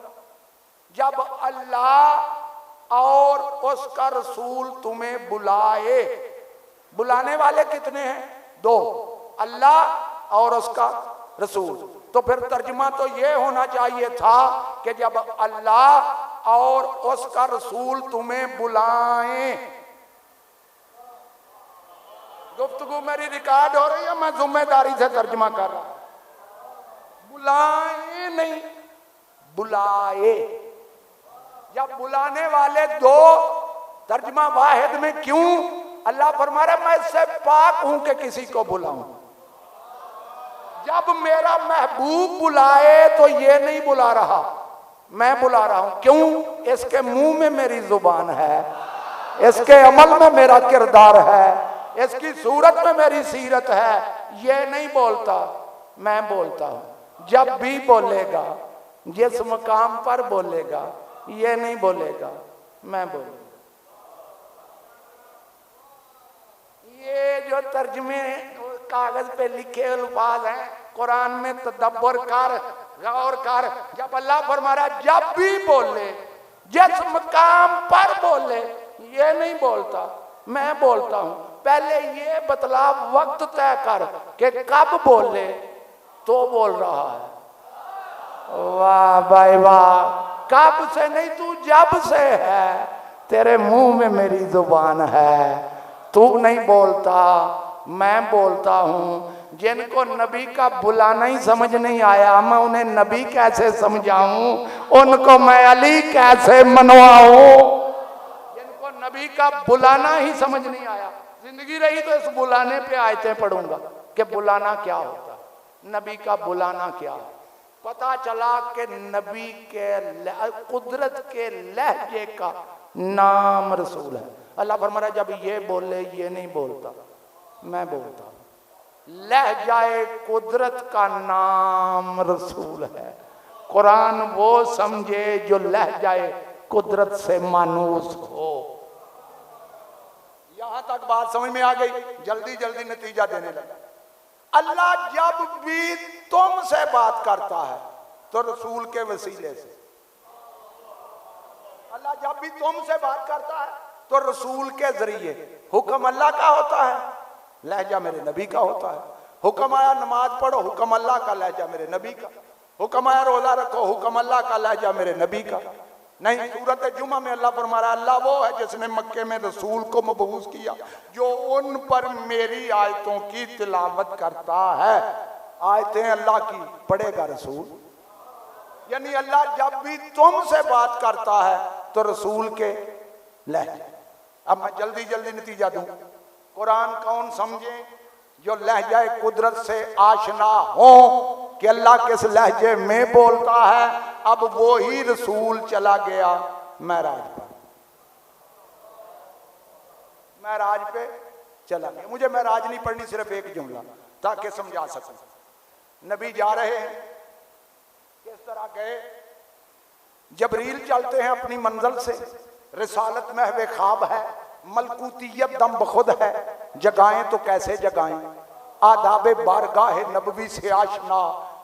जब अल्लाह और उसका रसूल तुम्हें बुलाए। बुलाने वाले कितने हैं? दो, अल्लाह और उसका रसूल। तो फिर तर्जुमा तो ये होना चाहिए था कि जब अल्लाह और उसका रसूल तुम्हें बुलाएं। गुफ्तगू मेरी रिकॉर्ड हो रही है, मैं जिम्मेदारी से तर्जुमा कर रहा हूं। बुलाए नहीं, बुलाए। जब बुलाने वाले दो, तर्जुमा वाहिद में क्यों? अल्लाह फरमा रहा है, मैं इससे पाक हूं कि किसी को बुलाऊं। जब मेरा महबूब बुलाए तो ये नहीं बुला रहा, मैं बुला रहा हूं। क्यों? इसके मुंह में मेरी जुबान है, इसके अमल में मेरा किरदार है, इसकी सूरत में मेरी सीरत है। ये नहीं बोलता, मैं बोलता हूं। जब भी बोलेगा, जिस मकाम पर बोलेगा, ये नहीं बोलेगा, मैं बोलूंगा। ये जो तर्जमे कागज पे लिखे अल्फाज हैं, कुरान में तदब्बर कर, गौर कर। जब अल्लाह फरमा रहा है, जब भी बोले, जिस मकाम पर बोले, ये नहीं बोलता, मैं बोलता हूं। पहले ये बतला, वक्त तय कर कि कब बोले तो बोल रहा है। वाह भाई वाह, कब से नहीं, तू जब से है। तेरे मुंह में मेरी जुबान है, तू नहीं बोलता, मैं बोलता हूं। जिनको नबी का बुलाना ही समझ नहीं आया, मैं उन्हें नबी कैसे समझाऊं, उनको मैं अली कैसे मनवाऊं। जिनको नबी का बुलाना ही समझ नहीं आया, जिंदगी रही तो इस बुलाने पे आयतें पढ़ूंगा कि बुलाना क्या होता, नबी का बुलाना क्या। पता चला कि नबी के कुदरत के लहजे का नाम रसूल है। अल्लाह फरमा रहा जब ये बोले ये नहीं बोलता, मैं बोलता हूं। लहजाए कुदरत का नाम रसूल है। कुरान वो समझे जो लहजाए कुदरत से मानूस हो। यहां तक बात समझ में आ गई। जल्दी जल्दी नतीजा देने लगा। अल्लाह जब भी तुमसे बात करता है तो रसूल के वसीले से। अल्लाह जब भी तुमसे बात करता है तो रसूल के जरिए। हुक्म अल्लाह का होता है, लहजा मेरे नबी का होता है। हुक्म आया नमाज पढ़ो, हुक्म अल्लाह का, लहजा मेरे नबी का। हुक्म आया रोजा रखो, हुक्म अल्लाह का, लहजा मेरे नबी का। नहीं, सूरत जुमा में अल्लाह फरमा रहा है अल्लाह वो है जिसने मक्के में रसूल को मबूस किया जो उन पर मेरी आयतों की तिलावत करता है। आयतें अल्लाह की पढ़ेगा रसूल। यानी अल्लाह जब भी तुमसे बात करता है तो रसूल के लहजे। अब मैं जल्दी जल्दी नतीजा दूं। कुरान कौन समझे? जो लहजाए कुदरत से आशना हो कि अल्लाह किस लहजे में बोलता है। अब वो ही रसूल चला गया महराज पर। महराज पे चला गया। मुझे महराज नहीं पढ़नी, सिर्फ एक जुमला ताकि समझा सकूं। नबी जा रहे हैं, किस तरह गए? जबरील चलते हैं अपनी मंजिल से। रिसालत महवे ख्वाब है, मलकूतियत दम बखुद है। जगाएं तो कैसे जगाएं? आदाबे बारगाह नबवी से आशना।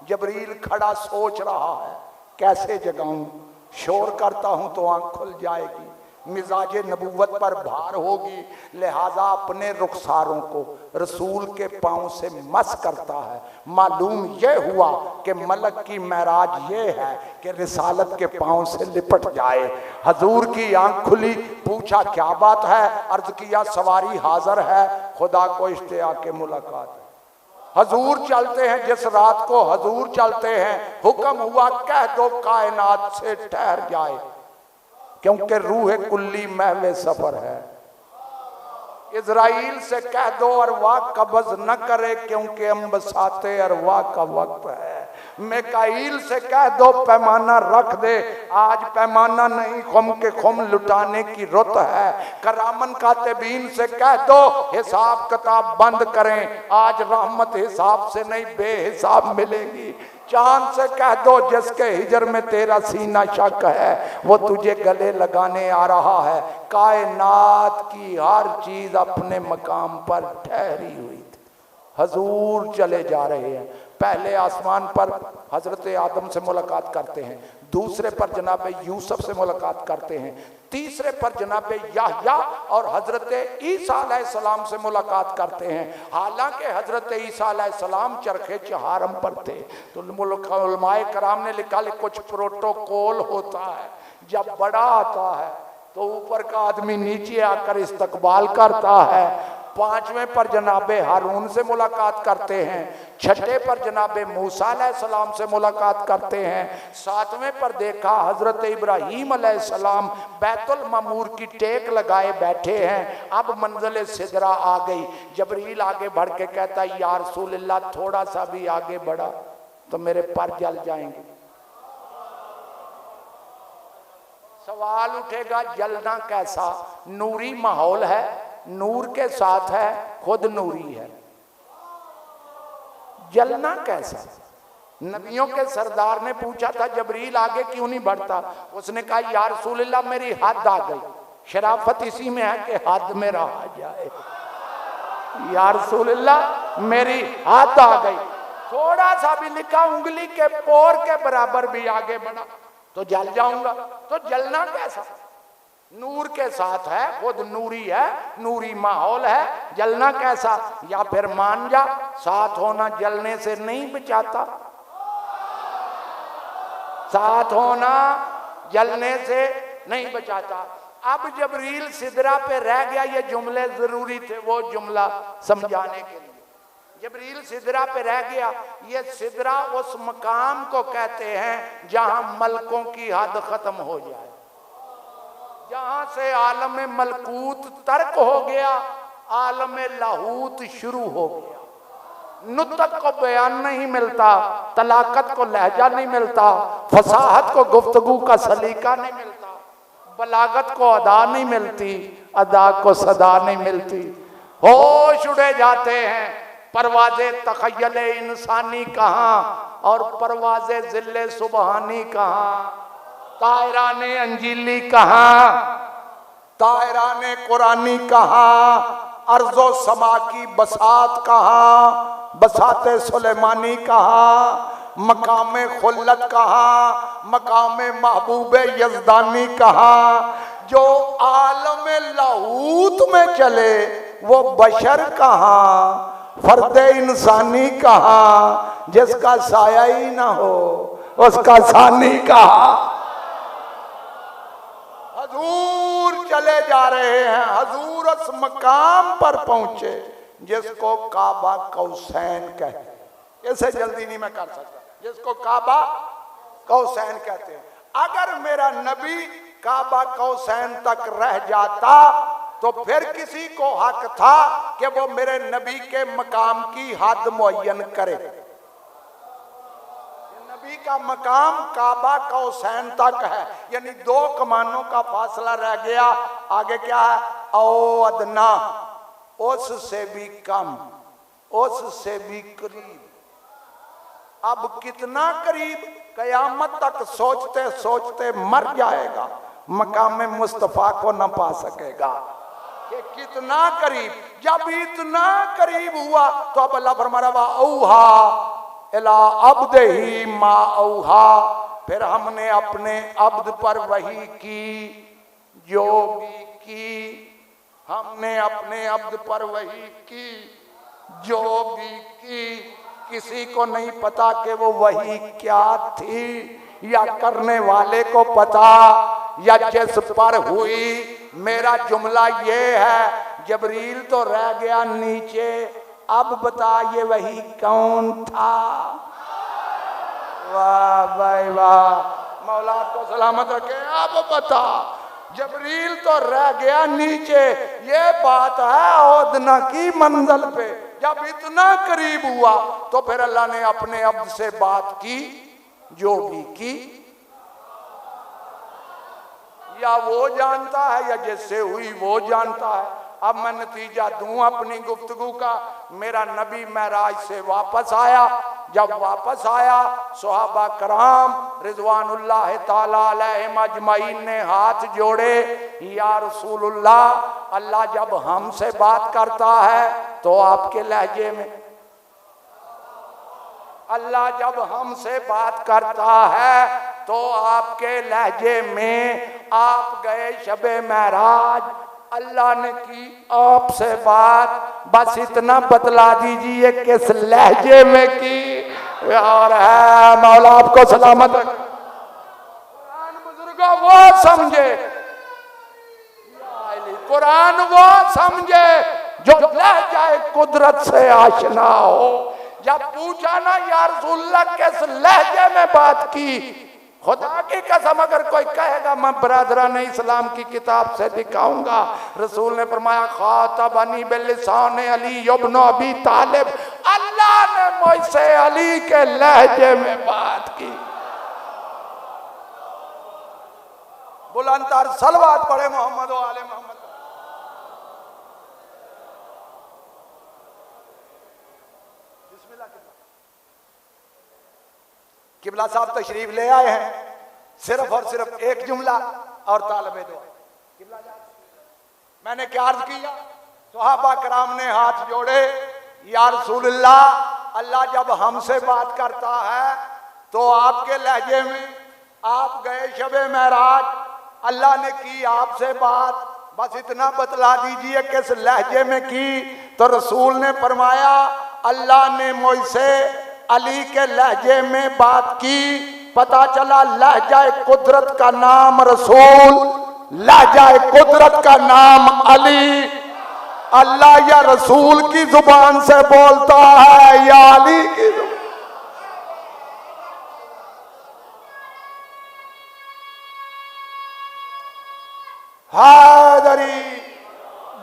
जबरील खड़ा सोच रहा है कैसे जगाऊं। शोर करता हूं तो आंख खुल जाएगी, मिजाजे नबूवत पर भार होगी। लिहाजा अपने रुखसारों को रसूल के पांव से मस करता है। मालूम यह हुआ कि मलक की महराज ये है कि रिसालत के पांव से लिपट जाए। हजूर की आंख खुली, पूछा क्या बात है? अर्ज किया सवारी हाजिर है, खुदा को इश्तियाक के मुलाकात है। हजूर चलते हैं जिस रात को हजूर चलते हैं, हुक्म हुआ कह दो कायनात से ठहर जाए क्योंकि रूह कुल्ली महवे सफर है। इजराइल से कह दो अरवा कब्ज न करे क्योंकि अम्बसाते अरवा का वक्त है। मिकाईल से कह दो पैमाना रख दे, आज पैमाना नहीं खुम के खुम लुटाने की रुत है। करामन कातिबीन से कह दो हिसाब किताब बंद करें, आज रहमत हिसाब से नहीं बेहिसाब मिलेगी। चांद से कह दो जिसके हिजर में तेरा सीना शक है, वो तुझे गले लगाने आ रहा है। कायनात की हर चीज अपने मकाम पर ठहरी हुई थी। हजूर चले जा रहे हैं। पहले आसमान पर हजरत आदम से मुलाकात करते हैं, दूसरे पर जनाब यूसुफ से मुलाकात करते हैं, तीसरे पर जनाब याह्या और हजरत ईसा अलैहिस्सलाम से मुलाकात करते हैं। हालांकि हजरत ईसा अलैहिस्सलाम चरखे चहारम पर थे। तो उलमाए कराम ने लिखा कुछ प्रोटोकॉल होता है। जब बड़ा आता है तो ऊपर का आदमी नीचे आकर इस्तकबाल करता है। पांचवें पर जनाबे हारून से मुलाकात करते हैं, छठे पर जनाबे मूसा अलैहिस्सलाम से मुलाकात करते हैं, सातवें पर देखा हजरत इब्राहीम अलैहिस्सलाम बैतुल मामूर की टेक लगाए बैठे हैं। अब मंजिल सिदरा आ गई। जबरील आगे बढ़ के कहता है या रसूलल्लाह थोड़ा सा भी आगे बढ़ा तो मेरे पर जल जाएंगे। सवाल उठेगा जलना कैसा? नूरी माहौल है, नूर के साथ है, खुद नूरी है, जलना कैसा? नबियों के सरदार ने पूछा था जबरील आगे क्यों नहीं बढ़ता? उसने कहा या रसूलल्लाह मेरी हद आ गई। शराफत इसी में है कि हद में रहा जाए। या रसूलल्लाह मेरी हद आ गई, थोड़ा सा भी लिखा उंगली के पोर के बराबर भी आगे बढ़ा तो जल जाऊंगा। तो जलना कैसा? नूर के साथ है, खुद नूरी है, नूरी माहौल है, जलना कैसा? या फिर मान जा साथ होना जलने से नहीं बचाता, साथ होना जलने से नहीं बचाता। अब जबरील सिदरा पे रह गया। ये जुमले जरूरी थे वो जुमला समझाने के लिए। जबरील सिदरा पे रह गया। ये सिदरा उस मकाम को कहते हैं जहां मलकों की हद खत्म हो जाए, जहां से आलम मलकूत तर्क हो गया, आलम लाहूत शुरू हो गया। नुतक को बयान नहीं मिलता, तलाकत को लहजा नहीं मिलता, फसाहत को गुफ्तगू का सलीका नहीं मिलता, बलागत को अदा नहीं मिलती, अदा को सदा नहीं मिलती। होश उड़े जाते हैं, परवाज़े तखय्युल इंसानी कहाँ और परवाज़े ज़िल्ले सुबहानी कहाँ, तायराने अंजीली कहाँ, तायराने कुरानी कहाँ, अर्ज़ो समा की बसात कहाँ, बसाते सुलेमानी कहाँ, मकामे खुल्लत कहाँ, मकामे महबूबे यज़दानी कहाँ, जो आलम लाहूत में चले वो बशर कहाँ, फर्दे इंसानी कहाँ, जिसका साया ही ना हो उसका सानी कहाँ। हजूर चले जा रहे हैं, हजूर उस मकाम पर पहुंचे जिसको काबा कौसैन कहते। इसे जल्दी नहीं मैं कर सकता, जिसको काबा कौसैन कहते हैं। अगर मेरा नबी काबा कौसैन तक रह जाता तो फिर किसी को हक था कि वो मेरे नबी के मकाम की हद मुअय्यन करे। नबी का मकाम काबा कौसैन तक है, यानी 2 कमानों का फासला रह गया। आगे क्या है? औ अदना, उससे भी कम, उससे भी करीब। अब कितना करीब? कयामत तक सोचते सोचते मर जाएगा, मकाम मुस्तफा को न पा सकेगा। कि कितना करीब। जब इतना करीब हुआ तो अब अल्लाह फरमा रहा औहा इला अब्दे ही मा औहा, फिर हमने अपने अब्द पर वही की जो भी की, हमने अपने अब्द पर वही की जो भी की। किसी को नहीं पता कि वो वही क्या थी, या करने वाले को पता या जिस पर हुई। मेरा जुमला ये है, जबरील तो रह गया नीचे, अब बता ये वही कौन था। वाह भाई वाह, मौला को सलामत रखे। अब बता, जबरील तो रह गया नीचे, ये बात है औदना की मंजिल पे। जब इतना करीब हुआ तो फिर अल्लाह ने अपने अब्द से बात की जो भी की। या वो जानता है या जिससे हुई वो जानता है। अब मैं नतीजा दूं अपनी गुफ्तगू का। मेरा नबी महराज से वापस आया। जब वापस आया सहाबा कराम रिजवानुल्लाह ताला अलैहिम अजमईन ने हाथ जोड़े, या रसूलुल्लाह, अल्लाह जब हमसे बात करता है तो आपके लहजे में, अल्लाह जब हमसे बात करता है तो आपके लहजे में। आप गए शबे महराज, अल्लाह ने की आपसे बात, बस इतना बतला दीजिए किस लहजे में की। और है मौला आपको सलामत। कुरान बुजुर्गों वो समझे, कुरान वो समझे जो लहजाए कुदरत से आशना हो। जब पूछा ना या रसूलुल्लाह किस लहजे में बात की, खुदा की कसम अगर कोई कहेगा मैं बरादरान इस्लाम की किताब से दिखाऊंगा, रसूल ने फरमाया खातबनी बिलिसान अली इब्न अबी तालिब, अल्लाह ने मुझसे अली के लहजे में बात की। बुलंदतर सलवात पढ़े मोहम्मद व आले मोहम्मद। किबला साहब तशरीफ ले आए हैं, सिर्फ और सिर्फ एक जुमला और तालबे दुआ। किबला मैंने क्या अर्ज किया? सहाबा कराम ने हाथ जोड़े, या रसूलुल्लाह, अल्लाह जब हमसे बात करता है तो आपके लहजे में। आप गए शबे महराज, अल्लाह ने की आपसे बात, बस इतना बतला दीजिए किस लहजे में की। तो रसूल ने फरमाया अल्लाह ने मुझसे अली के लहजे में बात की। पता चला लहजा कुदरत का नाम रसूल, लहजा कुदरत का नाम अली। अल्लाह या रसूल की जुबान से बोलता है या अली की जुबान। हादरी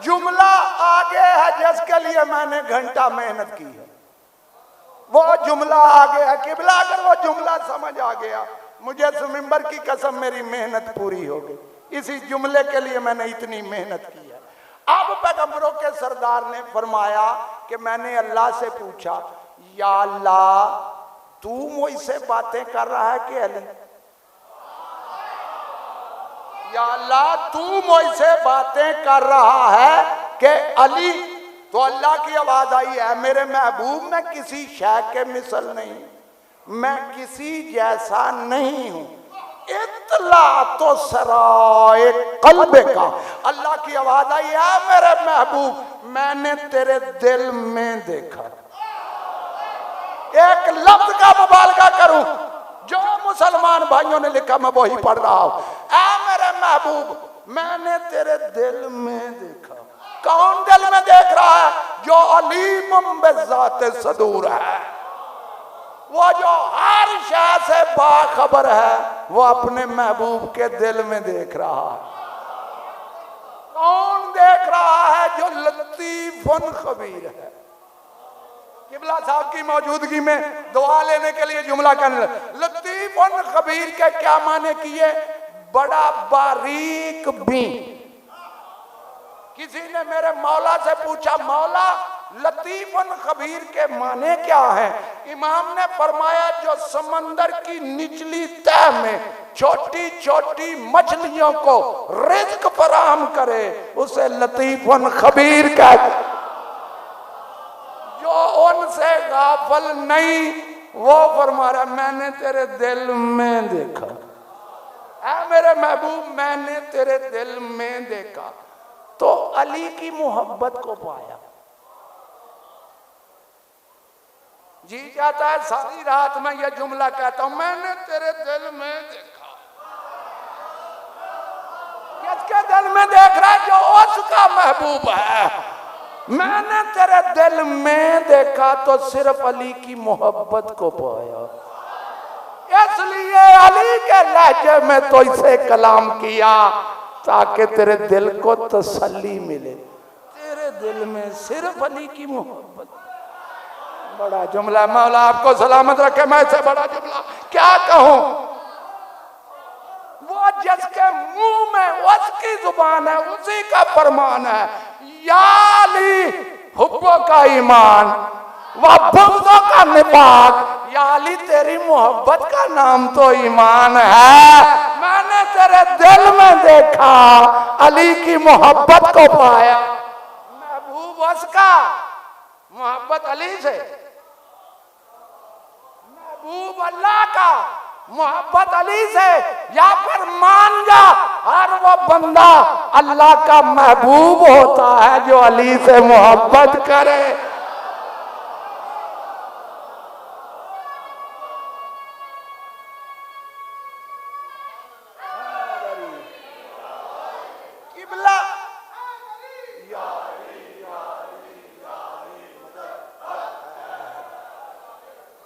जुमला आगे है जिसके लिए मैंने घंटा मेहनत की है, वो जुमला आगे है। किबला अगर वो जुमला समझ आ गया, मुझे इस मिंबर की कसम मेरी मेहनत पूरी हो गई। इसी जुमले के लिए मैंने इतनी मेहनत की है। अब पैगंबरों के सरदार ने फरमाया कि मैंने अल्लाह से पूछा, या अल्लाह तू मुझसे बातें कर रहा है कि अली? या अल्लाह तू मुझसे बातें कर रहा है कि अली? तो अल्लाह की आवाज आई है, मेरे महबूब मैं किसी शय के मिसल नहीं, मैं किसी जैसा नहीं हूं। इतला तो सराए कल्ब का, अल्लाह की आवाज आई है, मेरे महबूब मैंने तेरे दिल में देखा। एक लफ्ज का मुबालगा करूं, जो मुसलमान भाइयों ने लिखा मैं वही पढ़ रहा हूं। ऐ मेरे महबूब मैंने तेरे दिल में देखा। कौन दिल में देख रहा है? जो अलीम बिज़ात सदूर है, वो जो हर शय से बाखबर है, वो अपने महबूब के दिल में देख रहा है। कौन देख रहा है? जो लतीफुन खबीर है। किबला साहब की मौजूदगी में दुआ लेने के लिए जुमला करने लगे। लतीफुन खबीर के क्या माने किए? बड़ा बारीक भी। किसी ने मेरे मौला से पूछा, मौला लतीफुन खबीर के माने क्या है? इमाम ने फरमाया, जो समंदर की निचली तह में छोटी छोटी मछलियों को रिज्क फराहम करे, उसे लतीफुन खबीर कहते। जो उनसे गाफल नहीं, वो फरमा रहा मैंने तेरे दिल में देखा। ऐ मेरे महबूब मैंने तेरे दिल में देखा। तो अली की मोहब्बत को पाया। जी जाता है सारी रात में यह जुमला कहता हूं, मैंने तेरे दिल में देखा। किसके दिल में देख रहा है? जो उसका महबूब है। मैंने तेरे दिल में देखा तो सिर्फ अली की मोहब्बत को पाया। इसलिए अली के लहजे में तो इसे कलाम किया ताकि तेरे दिल को तसल्ली मिले। तेरे दिल में सिर्फ अली की मोहब्बत। बड़ा जुमला, मौला आपको सलामत रखे। मैं से बड़ा जुमला क्या कहूं? वो जिसके मुंह में उसकी जुबान है, उसी का फरमान है, या अली हुब्बों का ईमान व बुग़्ज़ों का निफाक। या अली तेरी मोहब्बत का नाम तो ईमान है। मैंने तेरे दिल में देखा, अली की मोहब्बत को पाया। महबूब उसका, मोहब्बत अली से। महबूब अल्लाह का, मोहब्बत अली से। या फिर मान जा, हर वो बंदा अल्लाह का महबूब होता है जो अली से मोहब्बत करे।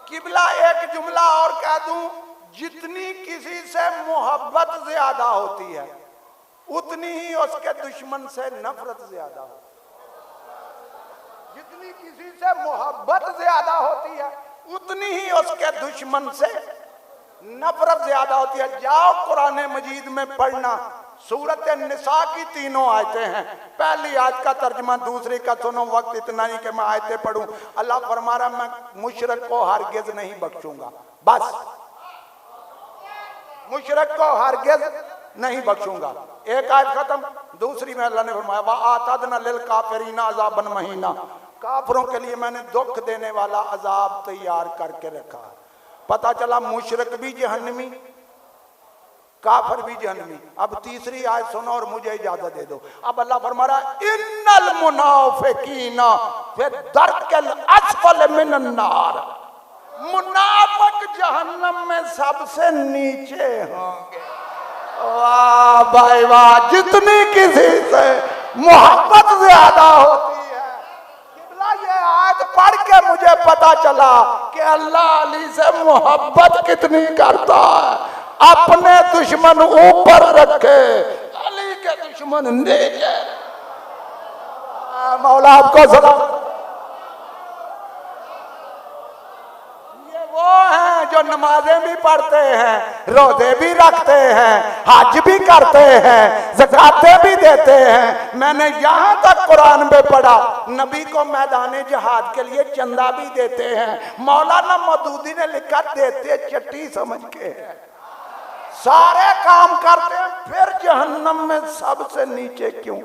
किबला एक जुमला और कह दूं, जितनी किसी से मोहब्बत ज्यादा होती है, उतनी ही उसके दुश्मन से नफरत ज्यादा होती है। जितनी किसी से मोहब्बत ज्यादा होती है, उतनी ही उसके दुश्मन से नफरत ज्यादा होती है। जाओ कुरान मजीद में पढ़ना, सूरत निसा की तीनों आयतें हैं। पहली आयत का तर्जमा, दूसरी का सुनो। वक्त इतना ही कि मैं आयतें पढ़ूं। अल्लाह फरमा रहा मैं मुशरिक को हरगिज नहीं बख्शूंगा। बस मुशरिक को हरगिज नहीं बख्शूंगा। एक आयत खत्म। दूसरी में अल्लाह ने फरमाया वा आतदना लिल काफिरीना अज़ाबन महीना। काफिरों के लिए मैंने दुख देने वाला अजाब तैयार करके रखा। पता चला मुशरिक भी जहन्नमी, काफिर भी जहन्नमी। अब तीसरी आयत सुनो और मुझे इजाजत दे दो। अब अल्लाह फरमा रहा इन्नल मुनाफिकीना फी दरकिल अस्फल मिनन नार। मुनाफिक जहन्नम में सबसे नीचे होंगे। वाह भाई वाह, जितनी किसी से मोहब्बत ज्यादा होती है। किबला ये आयत पढ़ के मुझे पता चला कि अल्लाह अली से मोहब्बत कितनी करता है। अपने दुश्मन ऊपर रखे, अली के दुश्मन नीचे। मौला आपको सलाम। ये वो हैं जो नमाजें भी पढ़ते हैं, रोजे भी रखते हैं, हज भी करते हैं, ज़कातें भी देते हैं। मैंने यहाँ तक कुरान में पढ़ा, नबी को मैदान जिहाद के लिए चंदा भी देते हैं। मौलाना मौदूदी ने लिखा देते चट्टी समझ के है, सारे काम करते हैं, फिर जहन्नम में सबसे नीचे क्यों?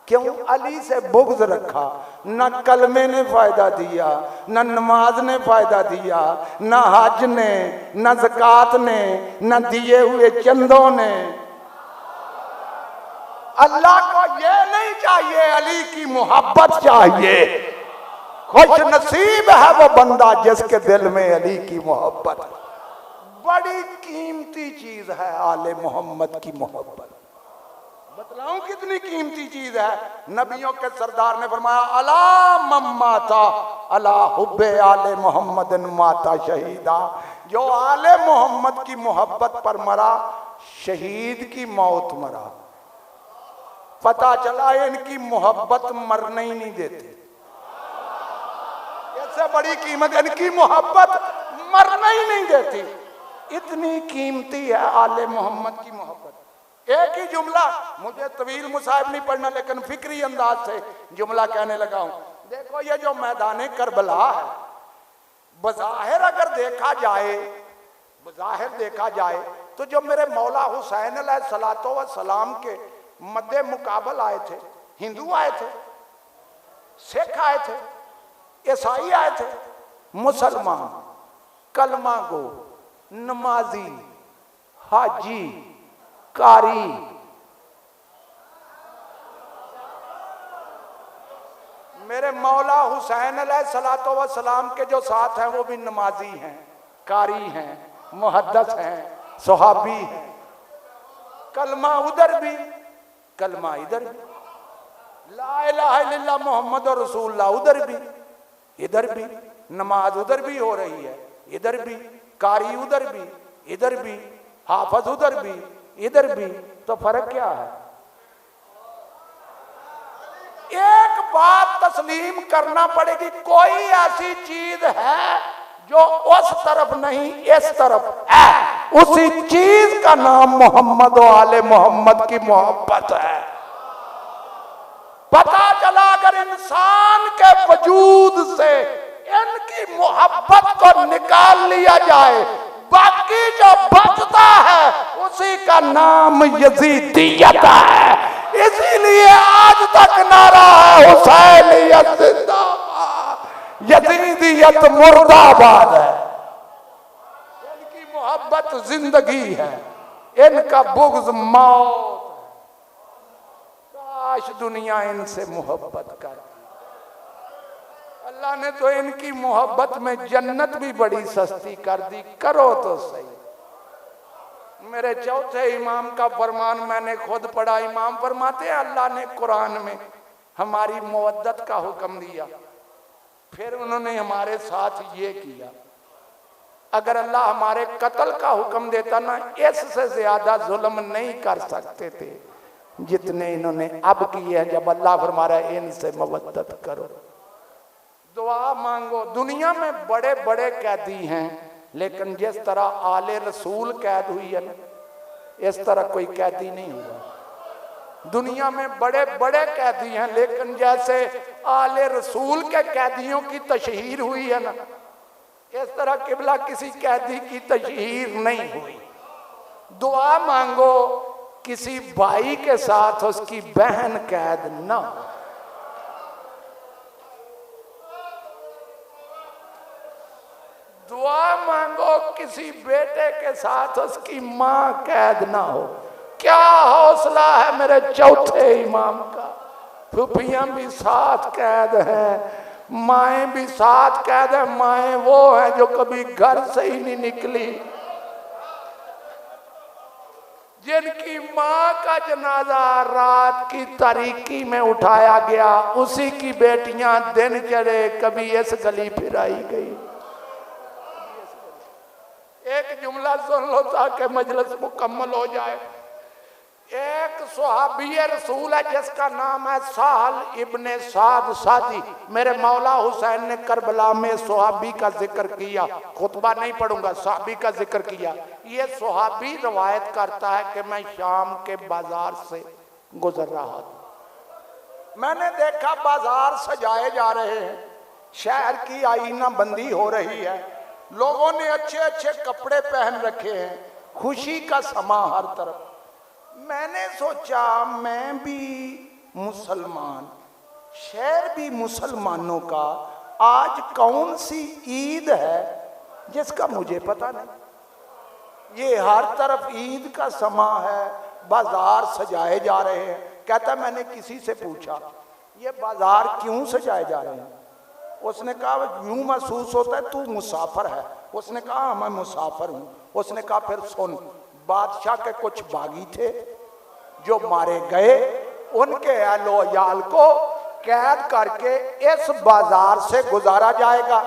क्यों? अली से बुग़्ज़ रखा। न कलमे ने फायदा दिया, न नमाज ने फायदा दिया, न हज ने, न ज़कात ने, न दिए हुए चंदों ने। अल्लाह को ये नहीं चाहिए, अली की मोहब्बत चाहिए। खुश नसीब है वो बंदा जिसके दिल में अली की मोहब्बत। बड़ी कीमती चीज है आले मोहम्मद की मोहब्बत। बतलाऊं कितनी कीमती चीज है? नबियों के सरदार ने फरमाया, अला मम्माता अला हुब्बे आले मोहम्मद माता शहीदा। जो आले मोहम्मद की मोहब्बत पर मरा, शहीद की मौत मरा। पता चला इनकी मोहब्बत मरने ही नहीं देती। इससे बड़ी कीमत, इनकी मोहब्बत मरने ही नहीं देती। इतनी कीमती है आले मोहम्मद की मोहब्बत। एक ही जुमला, मुझे तवील मुसाहिब नहीं पढ़ना, लेकिन फिक्री अंदाज से जुमला कहने लगा हूं। देखो ये जो मैदान करबला है, बज़ाहिर अगर देखा जाए, बज़ाहिर देखा जाए तो जो मेरे मौला हुसैन अलैहिस्सलातो व सलाम के मद्दे मुकाबल आए थे, हिंदू आए थे, सिख आए थे, ईसाई आए थे, मुसलमान, कलमा गो, नमाजी, हाजी, कारी, मेरे मौला हुसैन अलैहिस्सलातो व सलाम के जो साथ हैं वो भी नमाजी हैं, कारी हैं, मुहद्दिस हैं, सहाबी हैं। कलमा उधर भी, कलमा इधर भी, ला इलाहा इल्लल्लाह मुहम्मद रसूलुल्लाह उधर भी, इधर भी, नमाज उधर भी हो रही है, इधर भी, कारी उधर भी, इधर भी, हाफिज उधर भी, इधर भी। तो फर्क क्या है? एक बात तस्लीम करना पड़ेगी, कोई ऐसी चीज है जो उस तरफ नहीं इस तरफ है। उसी चीज का नाम मोहम्मद और आले मोहम्मद की मोहब्बत है। पता चला अगर इंसान के वजूद से इनकी मोहब्बत को निकाल लिया जाए, बाकी जो बचता है उसी का नाम यजीदियत है। इसीलिए आज तक नारा है हुसैनियत जिंदाबाद, यजीदियत मुर्दाबाद है। इनकी मोहब्बत जिंदगी है, इनका बुग़्ज़ मौत। काश दुनिया इनसे मोहब्बत करती। अल्लाह ने तो इनकी मोहब्बत में जन्नत भी बड़ी सस्ती कर दी। करो तो सही। मेरे चौथे इमाम का फरमान मैंने खुद पढ़ा। इमाम फरमाते हैं अल्लाह ने कुरान में हमारी मवद्दत का हुक्म दिया, फिर उन्होंने हमारे साथ ये किया। अगर अल्लाह हमारे कत्ल का हुक्म देता ना, इससे ज्यादा जुल्म नहीं कर सकते थे जितने इन्होंने अब किए हैं। जब अल्लाह फरमा रहा है इनसे मवद्दत करो, दुआ मांगो। दुनिया में बड़े बड़े कैदी हैं, लेकिन जिस तरह आले रसूल कैद हुई है ना, इस तरह कोई कैदी नहीं हुआ। दुनिया में बड़े बड़े कैदी हैं, लेकिन जैसे आले रसूल के कैदियों की तशहीर हुई है ना, इस तरह किबला किसी कैदी की तशहीर नहीं हुई। दुआ मांगो किसी भाई के साथ उसकी बहन कैद ना हो। दुआ मांगो किसी बेटे के साथ उसकी मां कैद ना हो। क्या हौसला है मेरे चौथे इमाम का। फूफियां भी साथ कैद हैं, माएँ भी साथ कैद है। माएँ वो हैं जो कभी घर से ही नहीं निकली, जिनकी माँ का जनाजा रात की तारीकी में उठाया गया, उसी की बेटियां दिन चढ़े कभी इस गली फिराई गई। एक जुमला सुन लो ताकि मजलिस मुकम्मल हो जाए। एक सुहाबी रसूल है जिसका नाम है साहल इब्ने साद सादी। मेरे मौला हुसैन ने करबला में सुहाबी का जिक्र किया, खुतबा नहीं पढ़ूंगा, सुहाबी का जिक्र किया। ये सुहाबी रवायत करता है कि मैं शाम के बाजार से गुजर रहा था, मैंने देखा बाजार सजाए जा रहे हैं, शहर की आईना बंदी हो रही है, लोगों ने अच्छे अच्छे कपड़े पहन रखे हैं, खुशी का समा हर तरफ। मैंने सोचा मैं भी मुसलमान, शहर भी मुसलमानों का, आज कौन सी ईद है जिसका मुझे पता नहीं। ये हर तरफ ईद का समा है, बाजार सजाए जा रहे हैं। कहता मैंने किसी से पूछा ये बाजार क्यों सजाए जा रहे हैं? उसने कहा यूं महसूस होता है तू मुसाफिर है। उसने कहा मैं मुसाफिर हूं। उसने कहा फिर सुन, बादशाह के कुछ बागी थे जो मारे गए, उनके अहलो याल को कैद करके इस बाजार से गुजारा जाएगा,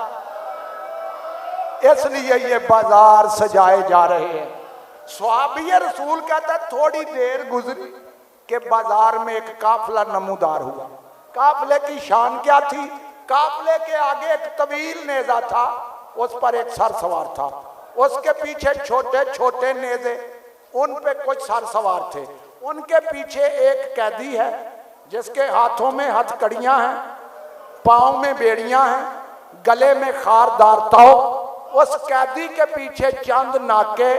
इसलिए ये बाजार सजाए जा रहे हैं। सहाबी रसूल कहता है थोड़ी देर गुजरी कि बाजार में एक काफिला नमूदार हुआ। काफिले की शान क्या थी? काफिले के आगे एक तवील नेजा था, उस पर एक सरसवार था, उसके पीछे छोटे छोटे नेजे, उन पे कुछ सरसवार थे, उनके पीछे एक कैदी है जिसके हाथों में हथकड़ियां हैं, पांव में बेड़ियां हैं, गले में खारदार ताव। उस कैदी के पीछे चंद नाके,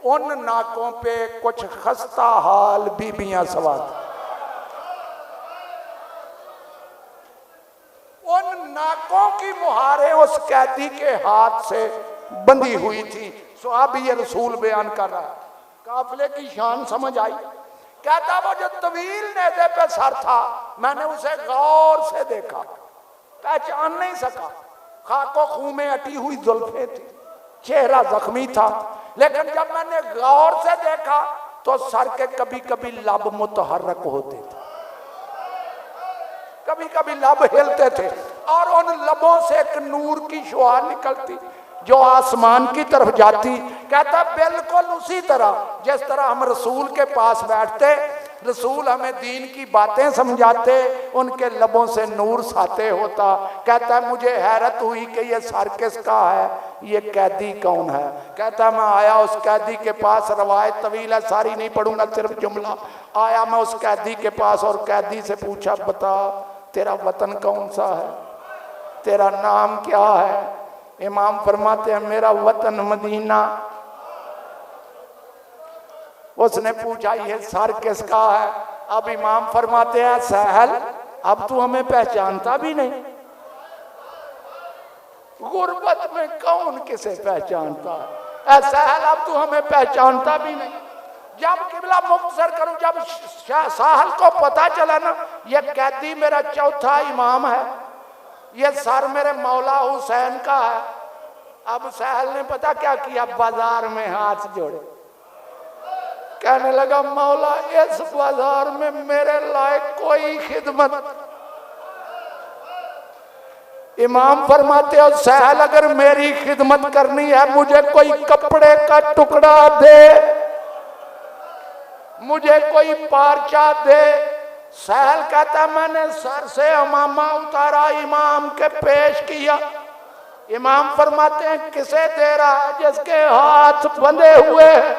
उन नाकों पे कुछ खस्ता हाल बीबियां सवार थी। उन नाकों की मुहारें उस कैदी के हाथ से बंधी हुई थी। सहाबी रसूल बयान कर रहा है, काफिले की शान समझ आई। कहता वो जो तवील नेज़े पे सर था, मैंने उसे गौर से देखा, पहचान नहीं सका। खाको खून में अटी हुई जुल्फें थी, चेहरा जख्मी था, लेकिन जब मैंने गौर से देखा तो सर के कभी कभी लब मुतहर्रक होते थे, कभी कभी लब हिलते थे, और उन लबों से एक नूर की शुआ निकलती जो आसमान की तरफ जाती। कहता बिल्कुल उसी तरह जिस तरह हम रसूल के पास बैठते, रसूल हमें दीन की बातें समझाते, उनके लबों से नूर साते होता। कहता है मुझे हैरत हुई कि ये सर किसका है, ये कैदी कौन है। कहता मैं आया उस कैदी के पास, रवायत तवील है सारी नहीं पढ़ूंगा, सिर्फ जुमला। आया मैं उस कैदी के पास और कैदी से पूछा बता तेरा वतन कौन सा है, तेरा नाम क्या है? इमाम फरमाते हैं मेरा वतन मदीना। उसने पूछा ये सर किसका है? अब इमाम फरमाते हैं सहल, अब तू हमें पहचानता भी नहीं। गुर्बत में कौन किसे पहचानता है? सहल अब तू हमें पहचानता भी नहीं। जब किबला मुख्तसर करूं, जब साहल को पता चला ना ये कैदी मेरा चौथा इमाम है, ये सर मेरे मौला हुसैन का है, अब सहल ने पता क्या किया, बाजार में हाथ जोड़े, कहने लगा मौला इस बाजार में मेरे लायक कोई खिदमत। इमाम फरमाते हो सहल अगर मेरी खिदमत करनी है मुझे कोई कपड़े का टुकड़ा दे, मुझे कोई पारचा दे। सहल कहता मैंने सर से अमामा उतारा, इमाम के पेश किया। इमाम फरमाते हैं किसे दे रहा है? जिसके हाथ बंधे हुए हैं।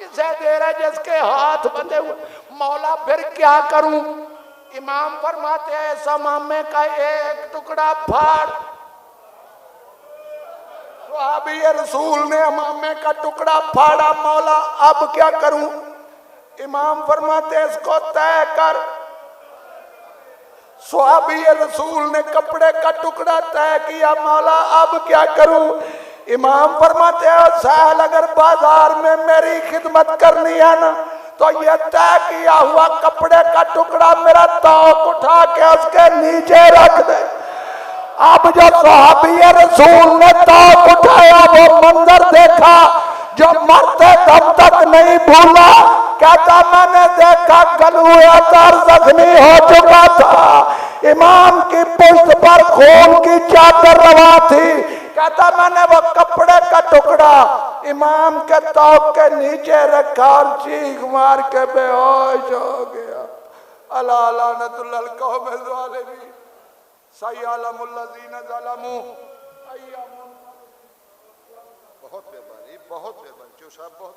किसे दे रहा है? जिसके हाथ बंधे हुए। मौला फिर क्या करूं? इमाम फरमाते हैं इस अमामे का एक टुकड़ा फाड़। सहाबी रसूल ने अमामे का टुकड़ा फाड़ा। मौला अब क्या करूं? इमाम फरमाते इसको तय कर। सहाबी रसूल ने कपड़े का टुकड़ा तय किया। मौला अब क्या करूं? इमाम फरमाते हैं सहल अगर बाजार में मेरी खिदमत करनी है ना तो ये तय किया हुआ कपड़े का टुकड़ा मेरा तौक उठा के उसके नीचे रख दे। अब जो सहाबी रसूल ने तौक उठाया वो मंजर देखा जो मरते दम तक नहीं भूला। कहता मैंने देखा गलुआ तर जख्मी हो चुका था, इमाम की पुष्ट पर खून की चादर रवा थी। कहता मैंने वो कपड़े का टुकड़ा इमाम के तौक के नीचे रखा और चीख मार के बेहोश हो गया। अला लानतुल्लाह कौम ज़ालिमीन सय्यलमुल्लज़ीना ज़लमू। बहुत मेहरबानी, बहुत मेहरबानी। जो साहब बहुत